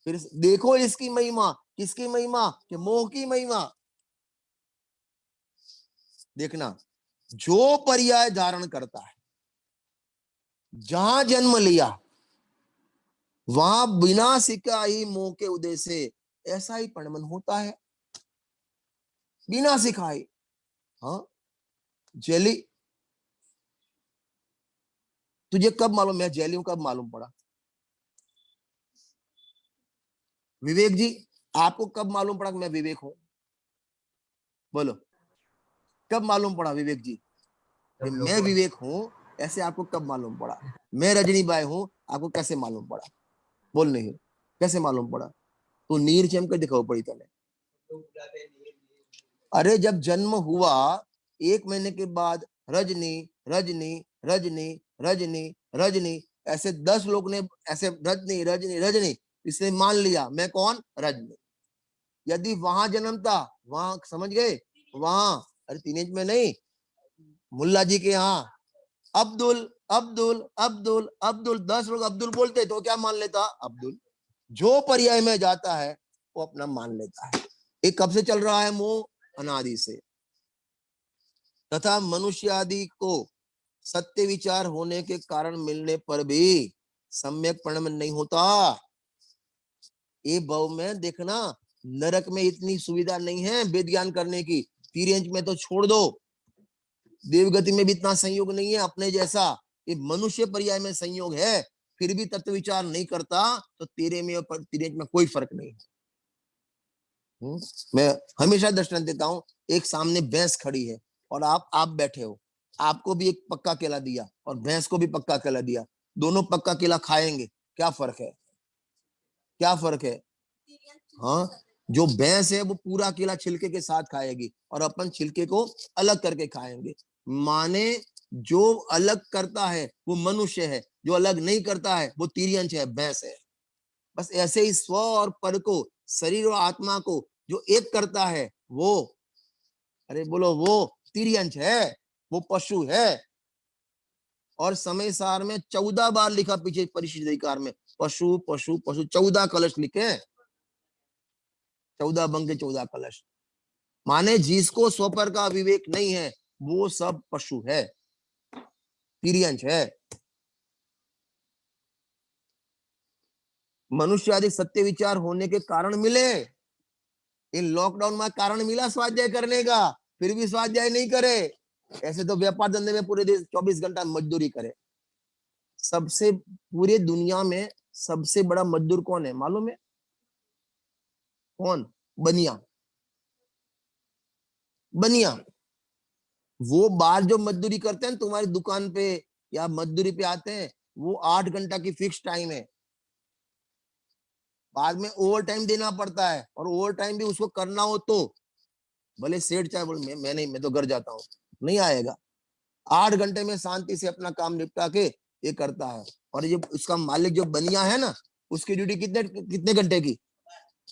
फिर देखो इसकी महिमा। किसकी महिमा? कि मोह की महिमा। देखना, जो पर्याय धारण करता है, जहां जन्म लिया, वहां बिना सिका ही मोह के उदय से ऐसा ही परिणमन होता है, बिना सिखाए। हाँ, जेली तुझे कब मालूम मैं जेली हूं? कब मालूम पड़ा? विवेक जी, आपको कब मालूम पड़ा कि मैं विवेक हूं? बोलो, कब मालूम पड़ा विवेक जी कि मैं विवेक हूं? ऐसे आपको कब मालूम पड़ा? मैं रजनी बाई हूं, आपको कैसे मालूम पड़ा? बोल नहीं, कैसे मालूम पड़ा? तो नीर चम के दिखाओ पड़ी तने। अरे जब जन्म हुआ, 1 महीने के बाद रजनी रजनी रजनी रजनी रजनी, ऐसे 10 लोग ने ऐसे रजनी रजनी रजनी, इसने मान लिया मैं कौन? रजनी। यदि वहां जन्म था, वहां समझ गए, वहां, अरे टीनेज में नहीं, मुल्ला जी के यहाँ अब्दुल अब्दुल अब्दुल अब्दुल, 10 लोग अब्दुल बोलते तो क्या मान लेता? अब्दुल। जो पर्याय में जाता है वो अपना मान लेता है। ये कब से चल रहा है मोह? अनादि से। तथा मनुष्य आदि को सत्य विचार होने के कारण मिलने पर भी सम्यक परिणमन नहीं होता। ये भव में देखना, नरक में इतनी सुविधा नहीं है वेद ज्ञान करने की, तिर्यंच में तो छोड़ दो, देवगति में भी इतना संयोग नहीं है अपने जैसा। ये मनुष्य पर्याय में संयोग है, फिर भी तत्व विचार नहीं करता, तो तेरे में और तिर्यंच में कोई फर्क नहीं है। मैं हमेशा दृष्टांत देता हूं, एक सामने भैंस खड़ी है और आप बैठे हो, आपको भी एक पक्का केला दिया और भैंस को भी पक्का केला दिया, दोनों पक्का केला खाएंगे, क्या फर्क है? क्या फर्क है? हाँ, जो भैंस है वो पूरा केला छिलके के साथ खाएगी और अपन छिलके को अलग करके खाएंगे। माने जो अलग करता है वो मनुष्य है, जो अलग नहीं करता है वो तिर्यंच है, भैंस है। बस ऐसे ही स्व और पर को, शरीर और आत्मा को जो एक करता है वो, अरे बोलो, वो तिर्यंच है, वो पशु है। और समय सार में 14 बार लिखा पीछे परिशिष्ट अधिकार में, पशु पशु पशु, 14 कलश लिखे, 14 बंग के 14 कलश। माने जिसको स्वपर का विवेक नहीं है वो सब पशु है, तिर्यंच है। मनुष्य आदि सत्य विचार होने के कारण मिले। इन लॉकडाउन में कारण मिला स्वाध्याय करने का, फिर भी स्वाध्याय नहीं करे। ऐसे तो व्यापार धंधे में पूरे दिन 24 घंटा मजदूरी करे। सबसे पूरे दुनिया में सबसे बड़ा मजदूर कौन है मालूम है? कौन? बनिया। बनिया वो बाहर जो मजदूरी करते हैं तुम्हारी दुकान पे या मजदूरी पे आते हैं, वो 8 घंटा की फिक्स टाइम है। बाद में ओवर टाइम देना पड़ता है, और ओवर टाइम भी उसको करना हो तो भले सेठ चाहे बोले मैं नहीं, मैं तो घर जाता हूँ, नहीं आएगा। 8 घंटे में शांति से अपना काम निपटा के ये करता है। और ये उसका मालिक जो बनिया है ना, उसकी ड्यूटी कितने कितने घंटे की?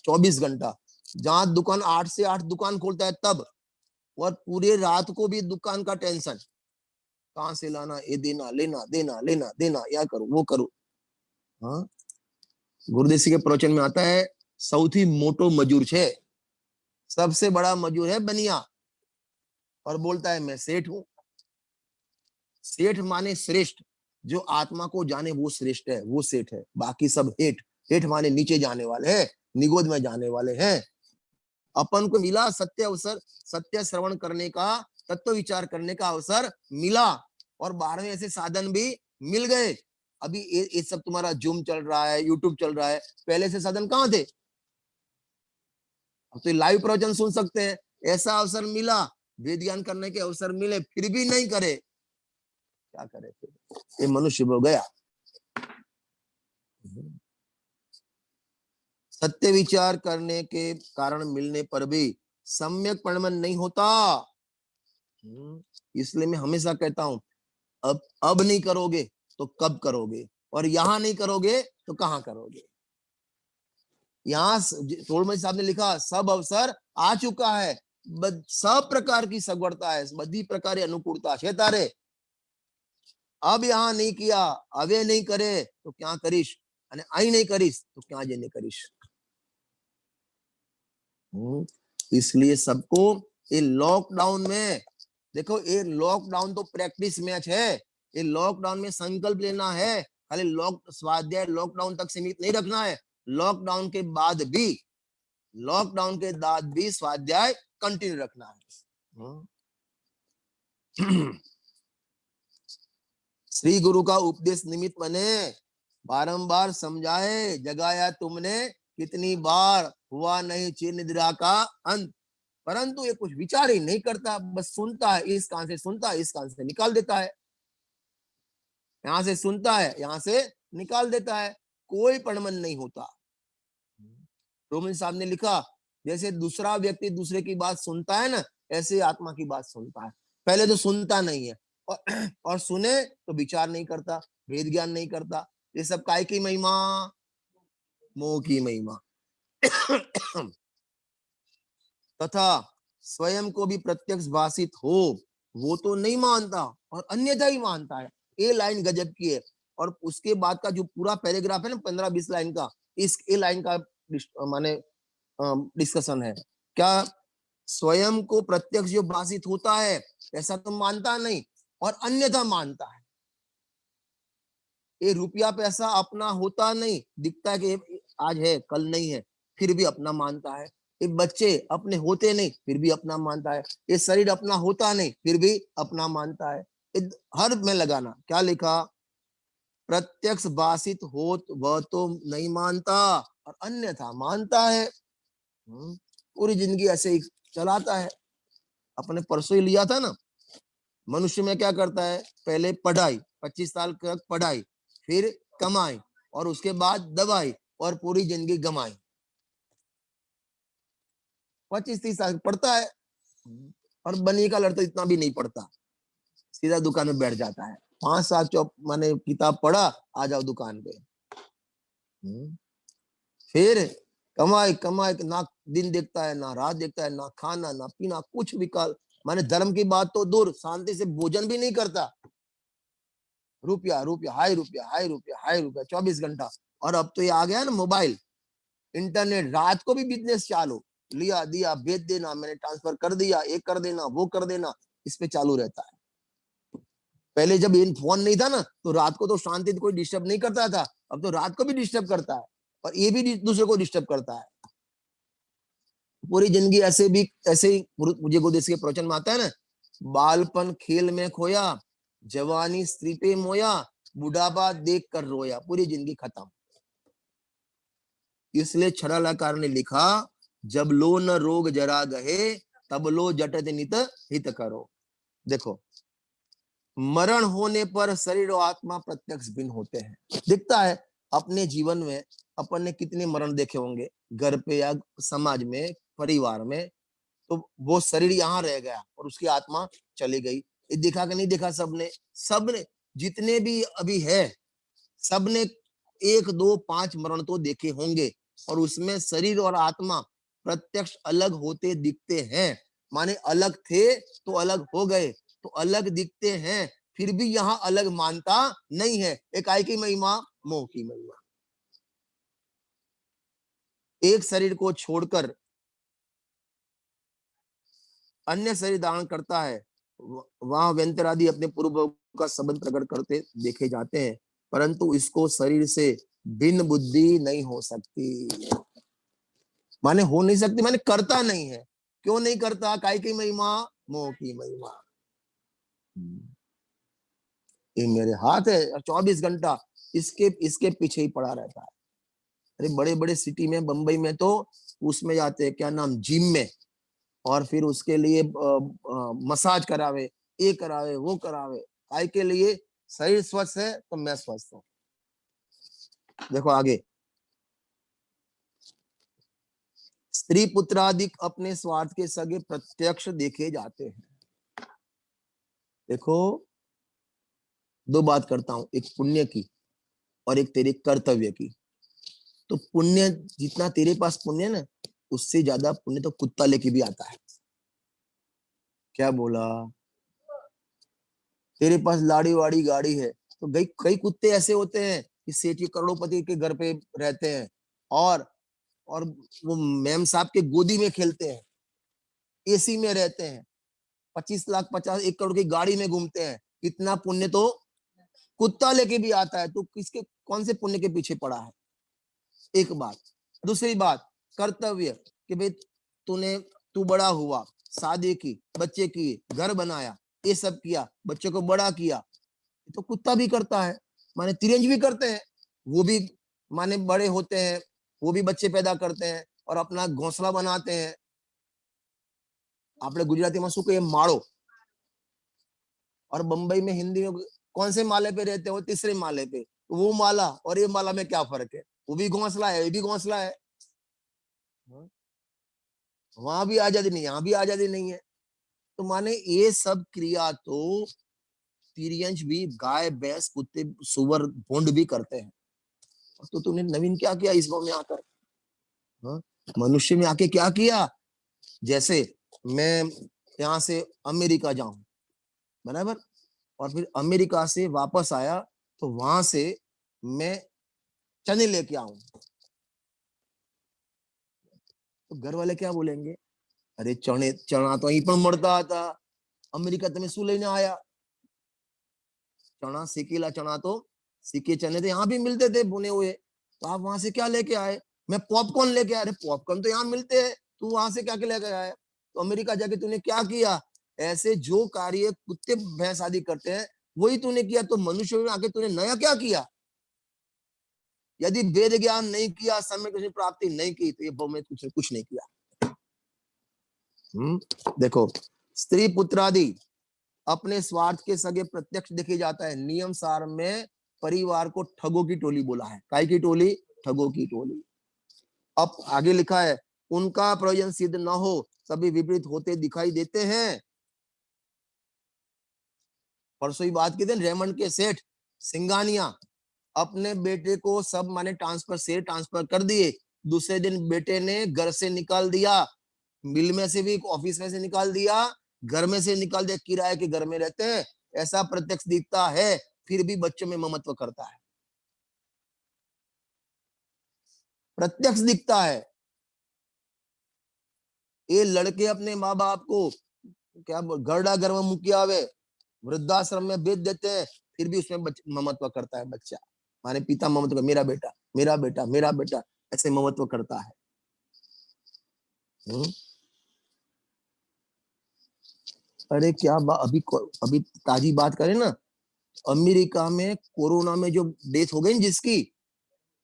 24 घंटा। जहां दुकान 8 से 8 दुकान खोलता है तब, और पूरे रात को भी दुकान का टेंशन, कहां से लाना, ये देना, लेना देना लेना देना, या करो वो करो। हाँ, गुरुदेव के प्रवचन में आता है सौथी मोटो मजूर छे, सबसे बड़ा मजूर है बनिया। और बोलता है मैं सेठ हूं। सेठ माने श्रेष्ठ, जो आत्मा को जाने वो श्रेष्ठ है, वो सेठ है। बाकी सब हेठ। हेठ माने नीचे जाने वाले हैं, निगोद में जाने वाले हैं। अपन को मिला सत्य अवसर, सत्य श्रवण करने का, तत्व विचार करने का अवसर मिला, और 12वें ऐसे साधन भी मिल गए। अभी ये सब तुम्हारा जूम चल रहा है, यूट्यूब चल रहा है, पहले से साधन कहाँ थे? अब तो लाइव प्रवचन सुन सकते हैं। ऐसा अवसर मिला, वेद ज्ञान करने के अवसर मिले, फिर भी नहीं करे, क्या करे फिर? ये मनुष्य हो गया। सत्य विचार करने के कारण मिलने पर भी सम्यक परिणमन नहीं होता। इसलिए मैं हमेशा कहता हूं, अब नहीं करोगे तो कब करोगे, और यहां नहीं करोगे तो कहां करोगे? यहाँ तोड़मल साहब ने लिखा सब अवसर आ चुका है, सब प्रकार की सगवड़ता है, बधी प्रकार अनुकूलता है तारे। अब यहाँ नहीं किया, अवे नहीं करे तो क्या करीश, અને आई नहीं करीश तो क्या जेने करीश। इसलिए सबको ये लॉकडाउन में देखो, ये लॉकडाउन तो प्रैक्टिस मैच है। ये लॉकडाउन में संकल्प लेना है, खाली स्वाध्याय लॉकडाउन तक सीमित नहीं रखना है। लॉकडाउन के बाद भी स्वाध्याय कंटिन्यू रखना है। श्री गुरु का उपदेश निमित्त बने, बारंबार समझाए, जगाया तुमने कितनी बार, हुआ नहीं चिर निद्रा का अंत। परंतु ये कुछ विचार ही नहीं करता, बस सुनता है, इस कान से सुनता है, इस कान से निकाल देता है। यहां से सुनता है, यहां से निकाल देता है, कोई परिणमन नहीं होता। रोमन साहब ने लिखा जैसे दूसरा व्यक्ति दूसरे की बात सुनता है ना, ऐसे आत्मा की बात सुनता है। पहले तो सुनता नहीं है, और सुने तो विचार नहीं करता, भेद ज्ञान नहीं करता। ये सब काय की महिमा? मोह की महिमा। तथा स्वयं को भी प्रत्यक्ष भाषित हो वो तो नहीं मानता, और अन्यथा ही मानता है। ये लाइन गजब की है। और उसके बाद का जो पूरा पैराग्राफ है ना, 15-20 लाइन का, इस ए लाइन का माने डिस्कशन है। क्या स्वयं को प्रत्यक्ष जो भाषित होता है ऐसा तो मानता नहीं, और अन्यथा मानता है। ये रुपया पैसा अपना होता नहीं, दिखता है कि आज है कल नहीं है, फिर भी अपना मानता है। ये बच्चे अपने होते नहीं, फिर भी अपना मानता है। ये शरीर अपना होता नहीं, फिर भी अपना मानता है। हर में लगाना, क्या लिखा? प्रत्यक्ष भाषित हो वह तो नहीं मानता, और अन्यथा मानता है। पूरी जिंदगी ऐसे ही चलाता है। अपने परसों ही लिया था ना, मनुष्य में क्या करता है? पहले पढ़ाई, 25 साल तक पढ़ाई, फिर कमाई, और उसके बाद दवाई, और पूरी जिंदगी गमाई। 25-30 साल पढ़ता है, और बनी का लड़का इतना भी नहीं पढ़ता, सीधा दुकान में बैठ जाता है। 5 साल माने किताब पढ़ा, आ जाओ दुकान पे। फिर कमाई कमाई, ना दिन देखता है, ना रात देखता है, ना खाना ना पीना, कुछ विकल्प माने धर्म की बात तो दूर, शांति से भोजन भी नहीं करता। रुपया रुपया हाय रुपया हाय रुपया हाय रुपया 24 घंटा। और अब तो ये आ गया ना मोबाइल, इंटरनेट, रात को भी बिजनेस चालू, लिया दिया भेज देना, मैंने ट्रांसफर कर दिया, ये कर देना वो कर देना, इस पे चालू रहता है। पहले जब इन फोन नहीं था ना तो रात को तो शांति से कोई डिस्टर्ब नहीं करता था, अब तो रात को भी डिस्टर्ब करता है और ये भी दूसरे को डिस्टर्ब करता है। पूरी जिंदगी ऐसे ही मुझे गोदेश के प्रवचन में आता है ना, बालपन खेल में खोया, जवानी स्त्री पे मोया, बुढ़ापा देख कर रोया, पूरी जिंदगी खत्म। इसलिए छड़ालाकार ने लिखा, जब लो न रोग जरा गहे, तब लो जटत नित हित करो। देखो, मरण होने पर शरीर और आत्मा प्रत्यक्ष भिन्न होते हैं। दिखता है अपने जीवन में अपन ने कितने मरण देखे होंगे, घर पे या समाज में, परिवार में, तो वो शरीर यहाँ रह गया और उसकी आत्मा चली गई। ये देखा कि नहीं देखा? सबने जितने भी अभी है, सबने 1 2 5 मरण तो देखे होंगे और उसमें शरीर और आत्मा प्रत्यक्ष अलग होते दिखते हैं। माने अलग थे तो अलग हो गए, तो अलग दिखते हैं, फिर भी यहाँ अलग मानता नहीं है। एकाई की महिमा, मोह की महिमा। एक शरीर को छोड़कर अन्य शरीर धारण करता है, वहां व्यंतरादि अपने पूर्व का संबंध प्रकट करते देखे जाते हैं, परंतु इसको शरीर से भिन्न बुद्धि नहीं हो सकती। माने हो नहीं सकती, माने करता नहीं है। क्यों नहीं करता? काय की महिमा, मोह की महिमा। ये मेरे हाथ है और 24 घंटा इसके पीछे ही पड़ा रहता है। अरे बड़े बड़े सिटी में, बंबई में तो उसमें जाते हैं, क्या नाम, जिम में, और फिर उसके लिए मसाज करावे, ये करावे वो करावे, काय के लिए? शरीर स्वस्थ है तो मैं स्वस्थ हूं। देखो आगे, स्त्री पुत्रादिक अपने स्वार्थ के सगे प्रत्यक्ष देखे जाते हैं। देखो, 2 बात करता हूं, एक पुण्य की और एक तेरे कर्तव्य की। तो पुण्य, जितना तेरे पास पुण्य ना, उससे ज्यादा पुण्य तो कुत्ता लेके भी आता है। क्या बोला? तेरे पास लाड़ी वाड़ी गाड़ी है, तो कई कुत्ते ऐसे होते हैं कि सेठ के करोड़पति के घर पे रहते हैं और वो मैम साहब के गोदी में खेलते हैं, एसी में रहते हैं, 25 लाख 1 करोड़ की गाड़ी में घूमते हैं। इतना पुण्य तो कुत्ता लेके भी आता है। तो किसके, कौन से पुण्य के पीछे पड़ा है? एक बात। दूसरी बात, कर्तव्य, कि भाई तू बड़ा हुआ, शादी की, बच्चे की, घर बनाया, ये सब किया, बच्चों को बड़ा किया, तो कुत्ता भी करता है। माने तिरंज भी करते हैं, वो भी माने बड़े होते हैं, वो भी बच्चे पैदा करते हैं और अपना घोंसला बनाते हैं। आपने गुजराती में શું કહે? माड़ो। और बंबई में हिंदी में कौन से माले पे रहते हो? 3रे माले पे। वो माला और ये माला में क्या फर्क है? वो भी घोंसला है, ये भी घोंसला है। वहां भी आजादी नहीं, यहाँ भी आजादी नहीं है। तो माने ये सब क्रिया तो तिर्यंश भी, गाय भैंस कुत्ते सुअर भोंड भी करते हैं। तो तूने नवीन क्या किया इस गांव में आकर? मनुष्य में आके क्या किया? जैसे मैं यहाँ से अमेरिका जाऊं, बराबर, और फिर अमेरिका से वापस आया तो वहां से मैं चने लेके आऊं, तो घर वाले क्या बोलेंगे? अरे चना तो यहीं पर मरता था, अमेरिका तुम्हें शू लेने आया? चना, सेकेला चना, तो सीके चने तो यहाँ भी मिलते थे भुने हुए, तो आप वहां से क्या लेके आए? मैं पॉपकॉर्न लेके आया। अरे पॉपकॉर्न तो यहाँ मिलते हैं, तू वहां से क्या लेके आया? तो अमेरिका जाके तूने क्या किया? ऐसे जो कार्य कुत्ते भैंस आदि करते हैं वही तूने किया। तो मनुष्य में आके तूने नया क्या किया? यदि वेद ज्ञान नहीं किया, समय की प्राप्ति नहीं की, तो ये भव में कुछ नहीं किया। देखो, स्त्री पुत्रादि अपने स्वार्थ के सगे प्रत्यक्ष देखे जाता है। नियम सार में परिवार को ठगों की टोली बोला है। काय की टोली? ठगों की टोली। अब आगे लिखा है, उनका प्रयोजन सिद्ध न हो, सभी विपरीत होते दिखाई देते हैं। परसों ही बात की थी, रेमंड के सेठ सिंगानिया अपने बेटे को सब माने ट्रांसफर कर दिए। दूसरे दिन बेटे ने घर से निकाल दिया, मिल में से भी, ऑफिस में से निकाल दिया, घर में से निकाल दे, किराए के घर में रहते हैं, ऐसा प्रत्यक्ष दिखता है, फिर भी बच्चों में ममत्व करता है, प्रत्यक्ष दिखता है। ये लड़के अपने माँ बाप को क्या गरडा घर में मुखिया आवे, वृद्धाश्रम में बेच देते हैं, फिर भी उसमें ममत्व करता है बच्चा। माने पिता ममत्व, मेरा बेटा, मेरा बेटा, मेरा बेटा, ऐसे ममत्व करता है। हम्म? अरे क्या अभी ताजी बात करें ना, अमेरिका में कोरोना में जो डेथ हो गई जिसकी,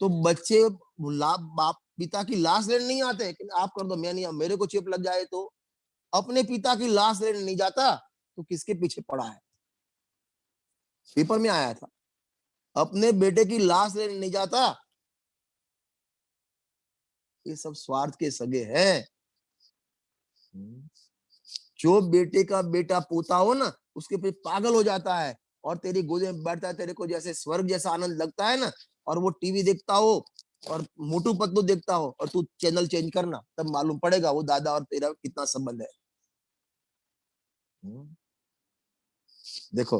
तो बच्चे बाप पिता की लाश लेने नहीं आते कि आप कर दो, मैं नहीं, मेरे को चेप लग जाए तो अपने पिता की लाश लेने नहीं जाता, तो किसके पीछे पड़ा है? पेपर में आया था, अपने बेटे की लाश लेने नहीं जाता। ये सब स्वार्थ के सगे हैं। जो बेटे का बेटा पोता हो ना, उसके पे पागल हो जाता है और तेरी गोद में बैठता है, तेरे को जैसे स्वर्ग जैसा आनंद लगता है ना, और वो टीवी देखता हो और मोटू पतलू देखता हो और तू चैनल चेंज करना, तब मालूम पड़ेगा वो दादा और तेरा कितना संबंध है। देखो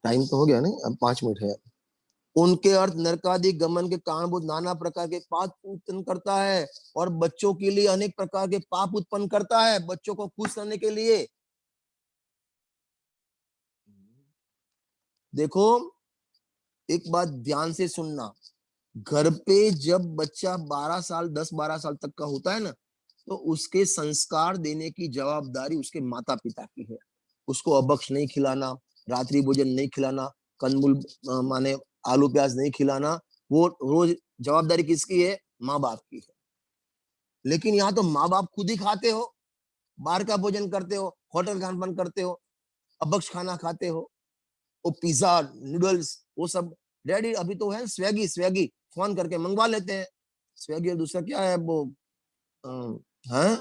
टाइम तो हो गया नहीं, अब 5 मिनट है। उनके अर्थ नरकादि गमन के कारण वो नाना प्रकार के पाप उत्पन्न करता है और बच्चों के लिए अनेक प्रकार के पाप उत्पन्न करता है, बच्चों को खुश करने के लिए। देखो एक बात ध्यान से सुनना, घर पे जब बच्चा 12 साल 10-12 साल तक का होता है ना, तो उसके संस्कार देने की जवाबदारी उसके माता पिता की है। उसको अभक्ष नहीं खिलाना, रात्रि भोजन नहीं खिलाना, कंदमूल माने आलू प्याज नहीं खिलाना, वो रोज जवाबदारी किसकी है? माँ बाप की है। लेकिन यहाँ तो माँ बाप खुद ही खाते हो, बाहर का भोजन करते हो, होटल खान पान करते हो, अभक्ष खाना खाते हो, वो पिज्जा नूडल्स वो सब। डैडी अभी तो है स्वेगी, स्वेगी फोन करके मंगवा लेते हैं, स्वेगी और दूसरा क्या है वो है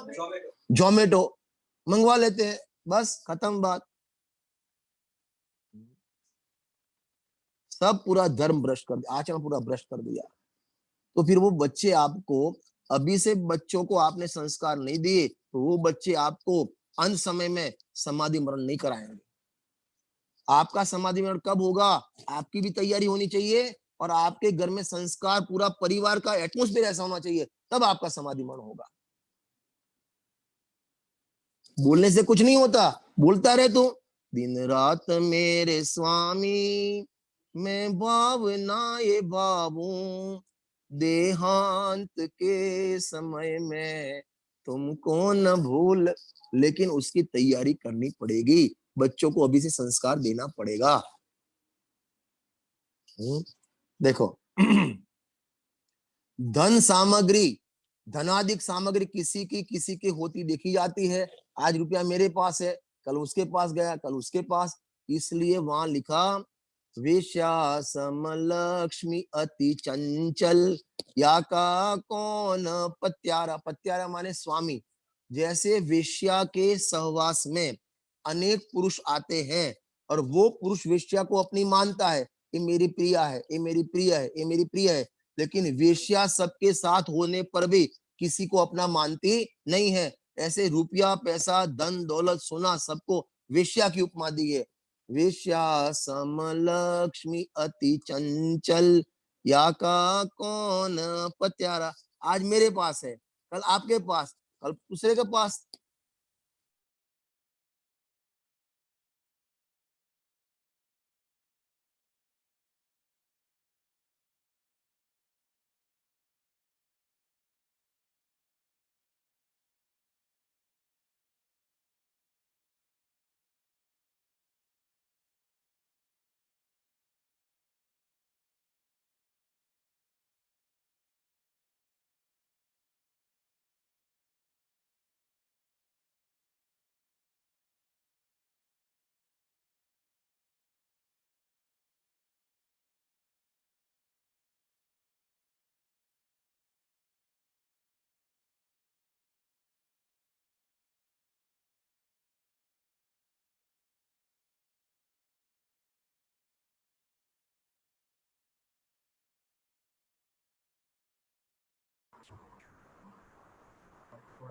जोमेटो, मंगवा लेते हैं, बस खत्म बात। सब पूरा धर्म भ्रष्ट कर दिया, आचरण पूरा भ्रष्ट कर दिया। तो फिर वो बच्चे आपको, अभी से बच्चों को आपने संस्कार नहीं दिए, तो वो बच्चे आपको अंत समय में समाधि मरण नहीं कराएंगे। आपका समाधि मरण कब होगा? आपकी भी तैयारी होनी चाहिए और आपके घर में संस्कार, पूरा परिवार का एटमोस्फेयर ऐसा होना चाहिए, तब आपका समाधि मरण होगा। बोलने से कुछ नहीं होता, बोलता रहे तू, दिन रात मेरे स्वामी मैं भावना ये भावू, देहांत के समय में तुमको न भूल। लेकिन उसकी तैयारी करनी पड़ेगी, बच्चों को अभी से संस्कार देना पड़ेगा। देखो धन सामग्री, धनाधिक सामग्री किसी की होती देखी जाती है। आज रुपया मेरे पास है, कल उसके पास गया, कल उसके पास, इसलिए वहां लिखा वेश्या समलक्ष्मी अति चंचल, या का कौन पत्यारा, पत्यारा माने स्वामी। जैसे वेश्या के सहवास में अनेक पुरुष आते हैं और वो पुरुष वेश्या को अपनी मानता है, ये मेरी प्रिया है, ये मेरी प्रिय है, ये मेरी प्रिय है, लेकिन वेश्या सबके साथ होने पर भी किसी को अपना मानती नहीं है। ऐसे रुपया पैसा धन दौलत सोना सबको वेश्या की उपमा दी है। वेश्या समलक्ष्मी अति चंचल, या का कौन पत्यारा। आज मेरे पास है, कल आपके पास, कल दूसरे के पास।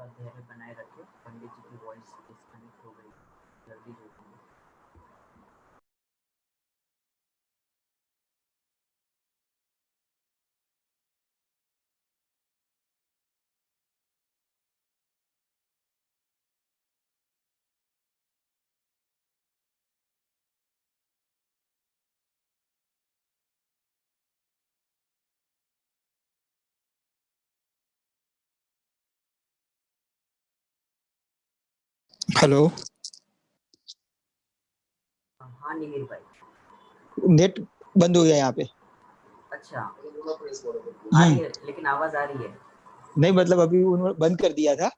धैर्य बनाए रखे। पंडित जी की वॉइस डिस्कनेक्ट हो गई, जल्दी जुड़ेंगे। हेलो। हाँ निहिर भाई। नेट बंद हो गया यहाँ पे। अच्छा, आ हाँ। रही है लेकिन आवाज आ रही है। नहीं मतलब अभी उन्होंने बंद कर दिया था,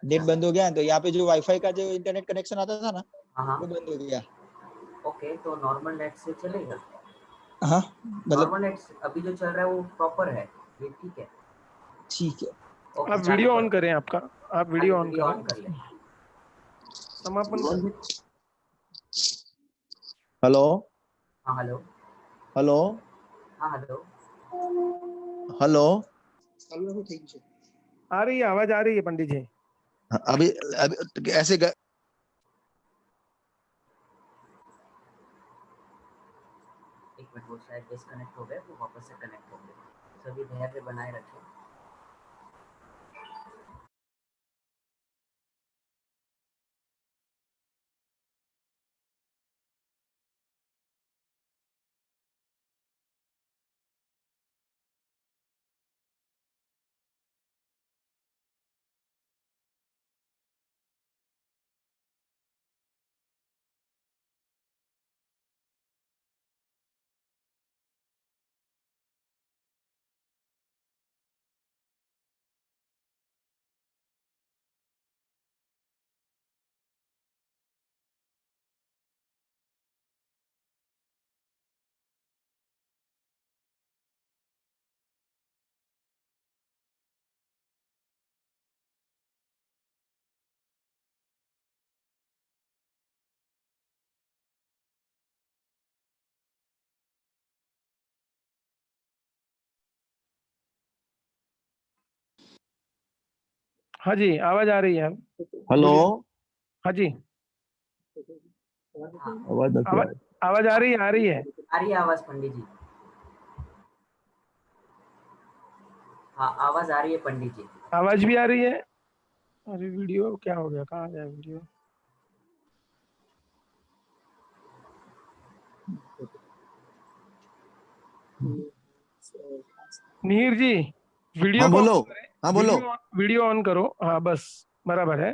नेट अच्छा, बंद हो गया तो यहाँ पे जो वाईफाई का जो इंटरनेट कनेक्शन आता था ना हाँ वो हाँ, बंद हो गया। ओके, तो नॉर्मल नेट से चलेगा। हाँ मतलब नॉर्मल नेट अभी जो चल रहा है वो प्रॉपर है, ये ठीक है। ठीक है। ओके, आप चालू वीडियो ऑन करो। करें आपका, आप हाँ, ये वीडियो ऑन वीडियो करें, ऑन कर ले। समापन करें। हेलो हाँ हेलो। हेलो हाँ हेलो। हेलो। आ रही है आवाज, आ रही है पंडित जी। अभी अभी ऐसे एक मिनट, वो शायद डिस्कनेक्ट हो गए, वो वापस से कनेक्ट हो गए। सभी धैर्य बनाए रखें। हाँ जी, आवाज आ रही है। हेलो। बोलिए। हाँ जी, हाँ, आवाज नहीं आ आवाज रही। आवाज आ रही है, आ रही है। आ रही है आवाज पंडित जी। हाँ, आवाज आ रही है पंडित जी। आवाज भी आ रही है। अरे वीडियो क्या हो गया, कहाँ गया वीडियो? नीर जी, वीडियो हाँ को बोलो। ऑन करें। हाँ बोलो। वीडियो ऑन करो। हाँ बस, बराबर है,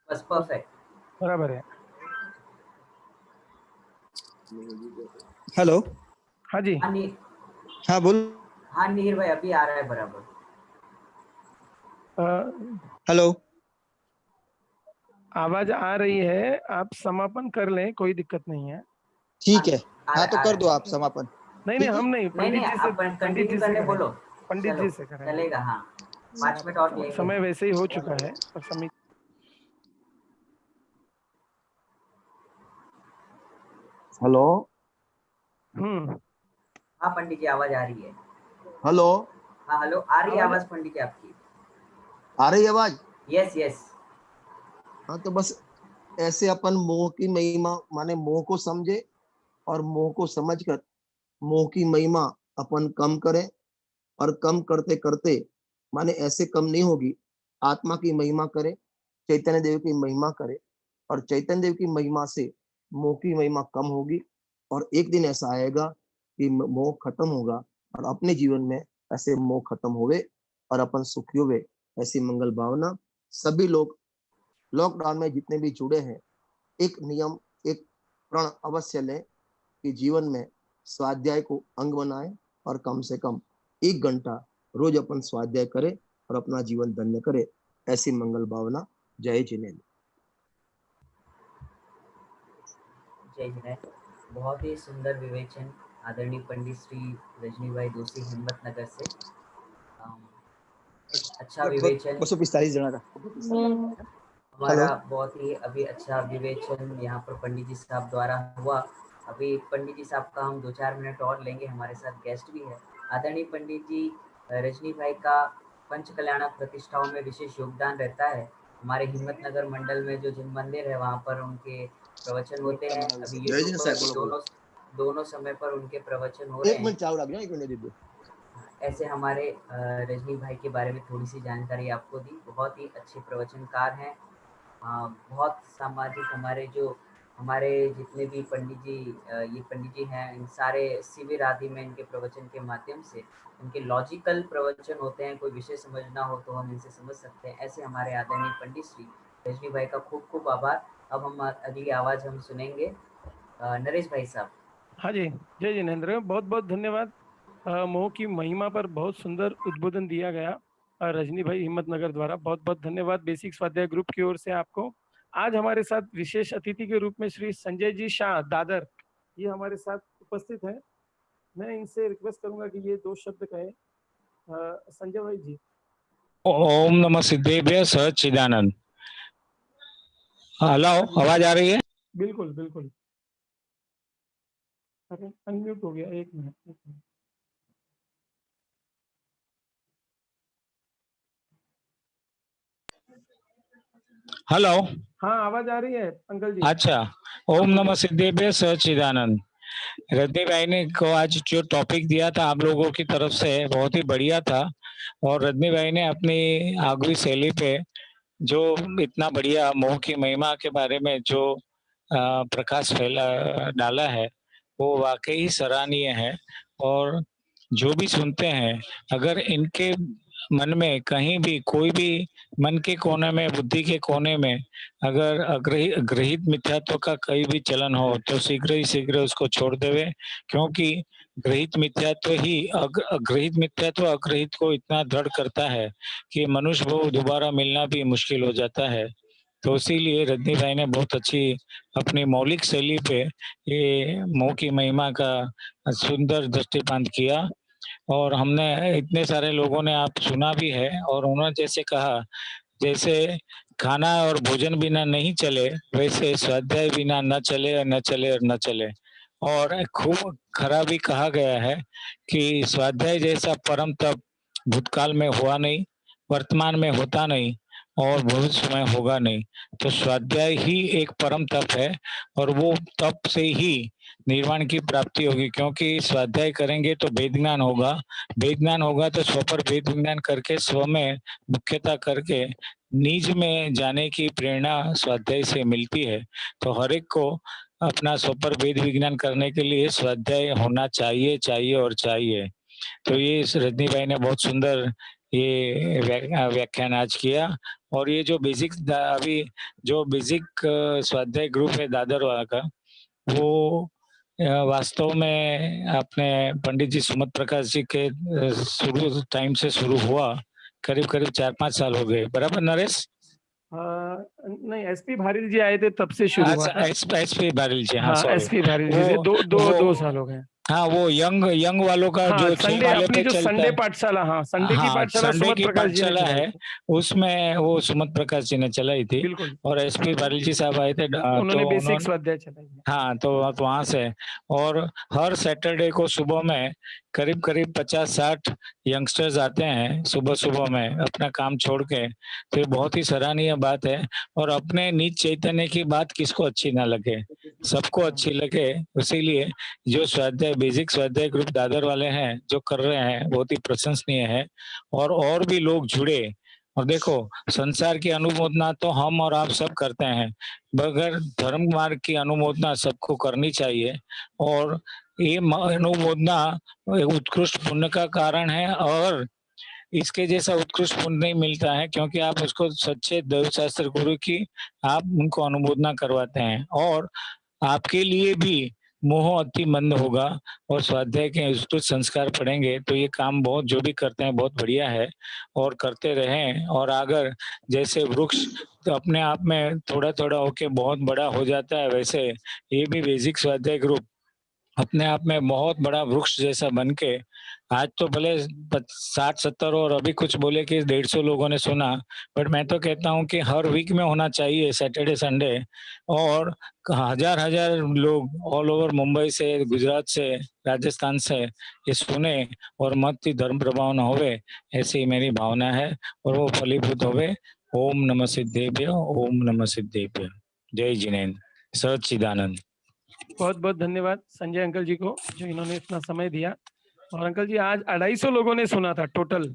बस परफेक्ट। बराबर है। हेलो। हाँ जी, हाँ हाँ बोल। हाँ निहिर भाई, अभी आ रहा है बराबर। अ, हेलो। आवाज आ रही है, आप समापन कर लें, कोई दिक्कत नहीं है। ठीक है। हाँ तो आ कर रहा दो है। आप समापन। नहीं नहीं, ठीक है। हम नहीं, नहीं पंडित नहीं, जी से, आप पंडित कंटिन्यू जी से करने बोलो। करेंगे, पंडित चलो, जी से करेंगे। चलेगा। हाँ, 5 मिनट और लेंगे समय हम। वैसे ही हो चुका है, पर समय। हेलो हाँ पंडित जी, आवाज आ रही है। हेलो। हाँ हेलो, आ रही है आवाज आवाज पंडित जी आपकी। आ रही है आवाज? Yes yes. हाँ तो बस ऐसे अपन मोह की महिमा माने मोह को समझे और मोह को समझकर मोह की महिमा अपन कम करें और कम करते करते माने ऐसे कम नहीं होगी। आत्मा की महिमा करे, चैतन्य देव की महिमा करे और चैतन्य देव की महिमा से मोह की महिमा कम होगी और एक दिन ऐसा आएगा कि मोह खत्म होगा और अपने जीवन में ऐसे मोह खत्म होवे और अपन सुखी होवे। ऐसी मंगल भावना। सभी लोग लॉकडाउन में जितने भी जुड़े हैं, एक नियम, एक प्रण अवश्य लें कि जीवन में स्वाध्याय को अंग बनाएं और कम से कम 1 घंटा रोज अपन स्वाध्याय करें और अपना जीवन धन्य करें। ऐसी मंगल भावना। जय जिनेन्द्र। जय जिनेन्द्र। बहुत ही सुंदर विवेचन आदरणीय पंडित श्री रजनी भाई दोषी हिम्मतनगर से। अच्छा लगभग विवेचन। 245 जना था। हेलो। हमारा बहुत ही अभी अच्छा विवेचन यहाँ पर पंडित जी साहब द्वारा हुआ। अभी पंडित जी साहब का हम 2-4 मिनट और लेंगे, हमारे साथ गेस्ट भी है। आदरणीय पंडित जी, रजनी भाई का पंच कल्याणक प्रतिष्ठाओं में विशेष योगदान रहता है। हमारे हिम्मतनगर मंडल में जो जिन मंदिर है वहाँ पर उनके प्रवचन होते हैं। अभी जय यूट्यूब जिन पर साहब, भी बोलो बोलो। दोनों समय पर उनके प्रवचन हो रहे एक मिनट हैं। चाव रख एक मिनट दीदी। ऐसे हमारे रजनी भाई के बारे में थोड़ी सी जानकारी आपको दी। बहुत ही अच्छे प्रवचनकार हैं। बहुत सामाजिक हमारे जितने भी पंडित जी ये पंडित जी हैं, इन सारे शिविर आदि में इनके प्रवचन के माध्यम से इनके लॉजिकल प्रवचन होते हैं। कोई विषय समझना हो तो हम इनसे समझ सकते हैं। ऐसे हमारे आदरणीय पंडित श्री रजनी भाई का खूब खूब आभार। अब हम अगली आवाज़ हम सुनेंगे नरेश भाई साहब। हाँ जी, जय जिनेन्द्र, बहुत बहुत धन्यवाद। मोह की महिमा पर बहुत सुंदर उद्बोधन दिया गया रजनी भाई हिम्मतनगर द्वारा। बहुत बहुत धन्यवाद बेसिक स्वाध्याय ग्रुप की ओर से आपको। आज हमारे साथ विशेष अतिथि के रूप में श्री संजय जी शाह दादर, ये हमारे साथ उपस्थित हैं। मैं इनसे रिक्वेस्ट करूंगा कि ये 2 शब्द कहें। संजय भाई जी। ओम नमः सिद्धेभ्य सच्चिदानंद। हेलो, आवाज आ रही है? बिल्कुल बिल्कुल। अरे अनम्यूट हो गया, एक मिनट। हेलो, हाँ, आवाज आ रही है अंकल जी। अच्छा। ओम नमः सिद्धेभ्य सच्चिदानंद। रजनी भाई ने को आज जो टॉपिक दिया था आप लोगों की तरफ से बहुत ही बढ़िया था। और रजनी भाई ने अपनी आगवी शैली पे जो इतना बढ़िया मोह की महिमा के बारे में जो प्रकाश फैला डाला है वो वाकई ही सराहनीय है। और जो भी सुनते हैं, अगर इनके मन में कहीं भी कोई भी मन के कोने में, बुद्धि के कोने में अगर ग्रहित मिथ्यात्व का कहीं भी चलन हो तो शीघ्र उसको छोड़ देवे। क्योंकि ग्रहित मिथ्यात्व ही अग्रहित मिथ्यात्व अग्रहित को इतना दृढ़ करता है कि मनुष्य को दोबारा मिलना भी मुश्किल हो जाता है। तो इसीलिए रजनी भाई ने बहुत अच्छी अपनी मौलिक शैली पे ये मोह की महिमा का सुंदर दृष्टिपात किया। और हमने इतने सारे लोगों ने आप सुना भी है। और उन्होंने जैसे कहा, जैसे खाना और भोजन बिना नहीं चले वैसे स्वाध्याय बिना न चले और न चले और न चले। और खूब खरा भी कहा गया है कि स्वाध्याय जैसा परम तप भूतकाल में हुआ नहीं, वर्तमान में होता नहीं और भविष्य में होगा नहीं। तो स्वाध्याय ही एक परम तप है और वो तप से ही निर्वाण की प्राप्ति होगी। क्योंकि स्वाध्याय करेंगे तो वेद ज्ञान होगा, वेद ज्ञान होगा तो स्व पर वेद ज्ञान करके स्व में मुख्यता करके निज में जाने की प्रेरणा स्वाध्याय से मिलती है। तो हर एक को अपना स्व पर वेद विज्ञान करने के लिए स्वाध्याय होना चाहिए चाहिए और चाहिए। तो ये रजनी भाई ने बहुत सुंदर ये व्याख्यान आज किया। और ये जो बेसिक अभी जो बेसिक स्वाध्याय ग्रुप है दादर वाला का, वो वास्तव में अपने पंडित जी सुमत प्रकाश जी के शुरू टाइम से शुरू हुआ। करीब करीब 4-5 साल हो गए, बराबर नरेश? नहीं, एसपी भारिल जी आए थे तब से शुरू हुआ था। एसपी भारिल जी, हाँ हाँ, सॉरी। एसपी भारिल जी से दो साल हो गए। हाँ, वो यंग वालों का हाँ, जो संडे माले अपनी पे जो चलता संडे है। पाठशाला, हाँ संडे की हाँ, पाठशाला संडे सुमत की प्रकाश जी ने पाठशाला चलाई है, थी। उसमें वो सुमत प्रकाश जी ने चलाई थी। बिल्कुल, और एसपी भारिल जी साहब आए थे, उन्होंने तो बेसिक उन्होंने, स्वाध्याय चलाई है। हाँ, तो वहां से। और हर सैटरडे को सुबह में करीब करीब 50-60 यंगस्टर्स आते हैं सुबह सुबह में अपना काम छोड़ के। तो ये बहुत ही सराहनीय बात है। और अपने निज चैतन्य की बात किसको अच्छी ना लगे, सबको अच्छी लगे। इसीलिए जो स्वाध्याय बेसिक स्वाध्याय ग्रुप दादर वाले हैं जो कर रहे हैं बहुत ही प्रशंसनीय है। और भी लोग जुड़े। और देखो, संसार की अनुमोदना तो हम और आप सब करते हैं, मगर धर्म मार्ग की अनुमोदना सबको करनी चाहिए। और ये अनुमोदना एक उत्कृष्ट पुण्य का कारण है। और इसके जैसा उत्कृष्ट पुण्य नहीं मिलता है, क्योंकि आप उसको सच्चे दैव शास्त्र गुरु की आप उनको अनुमोदना करवाते हैं। और आपके लिए भी मोह अति मंद होगा और स्वाध्याय के उत्कृष्ट संस्कार पड़ेंगे। तो ये काम बहुत जो भी करते हैं बहुत बढ़िया है और करते रहें। और अगर जैसे वृक्ष तो अपने आप में थोड़ा थोड़ा होके बहुत बड़ा हो जाता है, वैसे ये भी बेसिक स्वाध्याय ग्रुप अपने आप में बहुत बड़ा वृक्ष जैसा बन के, आज तो भले 60-70 और अभी कुछ बोले कि 150 लोगों ने सुना, बट मैं तो कहता हूँ कि हर वीक में होना चाहिए सैटरडे संडे। और हजार हजार लोग ऑल ओवर मुंबई से, गुजरात से, राजस्थान से ये सुने और मत ही धर्म प्रभाव न होवे, ऐसी मेरी भावना है और वो फलीभूत होवे। ओम नमः सिद्धेभ्य, ओम नमः सिद्धेभ्य। जय जिनेन्द्र, सच्चिदानंद। बहुत बहुत धन्यवाद संजय अंकल जी को, जो इन्होंने इतना समय दिया। और अंकल जी आज 250 लोगों ने सुना था टोटल।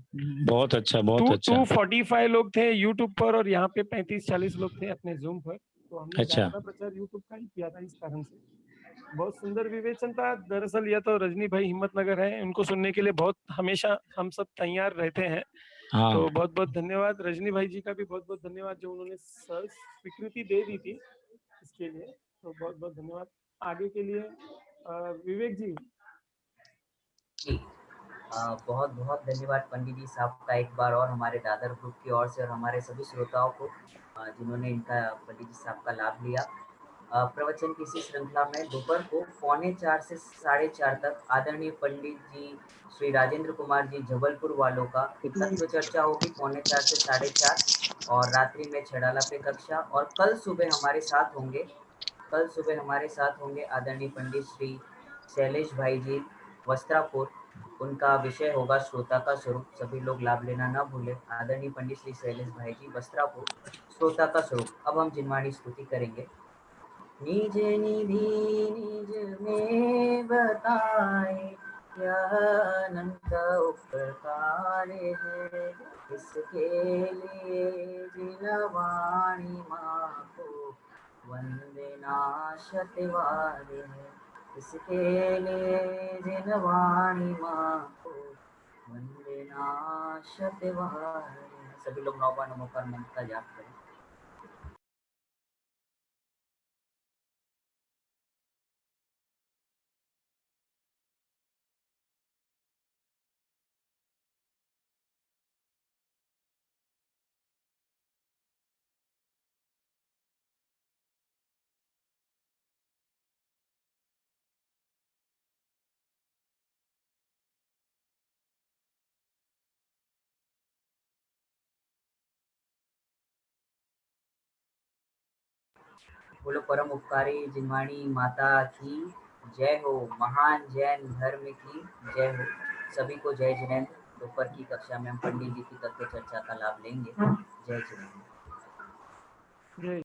बहुत अच्छा, बहुत अच्छा। 245 लोग थे यूट्यूब पर, और यहाँ पे 35-40 लोग थे अपने जूम पर। तो हमने अच्छा। ज्यादा प्रचार यूट्यूब का ही किया था इस कारण से। बहुत सुंदर विवेचन था। दरअसल यह तो रजनी भाई हिम्मतनगर है, उनको सुनने के लिए बहुत हमेशा हम सब तैयार रहते हैं। हाँ, तो बहुत बहुत धन्यवाद रजनी भाई जी का भी, बहुत बहुत धन्यवाद जो उन्होंने स्वीकृति दे दी थी इसके लिए। तो बहुत बहुत धन्यवाद। आगे के लिए विवेक जी। जी बहुत बहुत धन्यवाद पंडित जी साहब का एक बार और हमारे दादर ग्रुप की ओर से और हमारे सभी श्रोताओं को जिन्होंने इनका पंडित जी साहब का लाभ लिया। प्रवचन की इसी श्रृंखला में दोपहर को 3:45 से 4:30 तक आदरणीय पंडित जी श्री राजेंद्र कुमार जी जबलपुर वालों का तत्व चर्चा होगी 3:45 से 4:30, और रात्रि में छड़ाला पे कक्षा। और कल सुबह हमारे साथ होंगे आदरणीय पंडित श्री शैलेश भाई जी वस्त्रापुर। उनका विषय होगा श्रोता का स्वरूप। सभी लोग लाभ लेना न भूलें। आदरणीय पंडित श्री शैलेश भाई जी वस्त्रापुर, श्रोता का स्वरूप। अब हम जिनवाणी स्तुति करेंगे। निज निधि निज में बताए, यह अनंत उपकार है। इसके लिए जिनवाणी माँ को वंदना शतवार है। इसके लिए जिनवाणी माँ को वंदना शतवार है। सभी लोग 9 बार नमोकार मंत्र का जाप करें। बोलो परम उपकारी जिनवाणी माता की जय हो। महान जैन धर्म की जय हो। सभी को जय जिनेन्द्र। दोपहर की कक्षा में हम पंडित जी की तत्व चर्चा का लाभ लेंगे। जय जिनेन्द्र। जय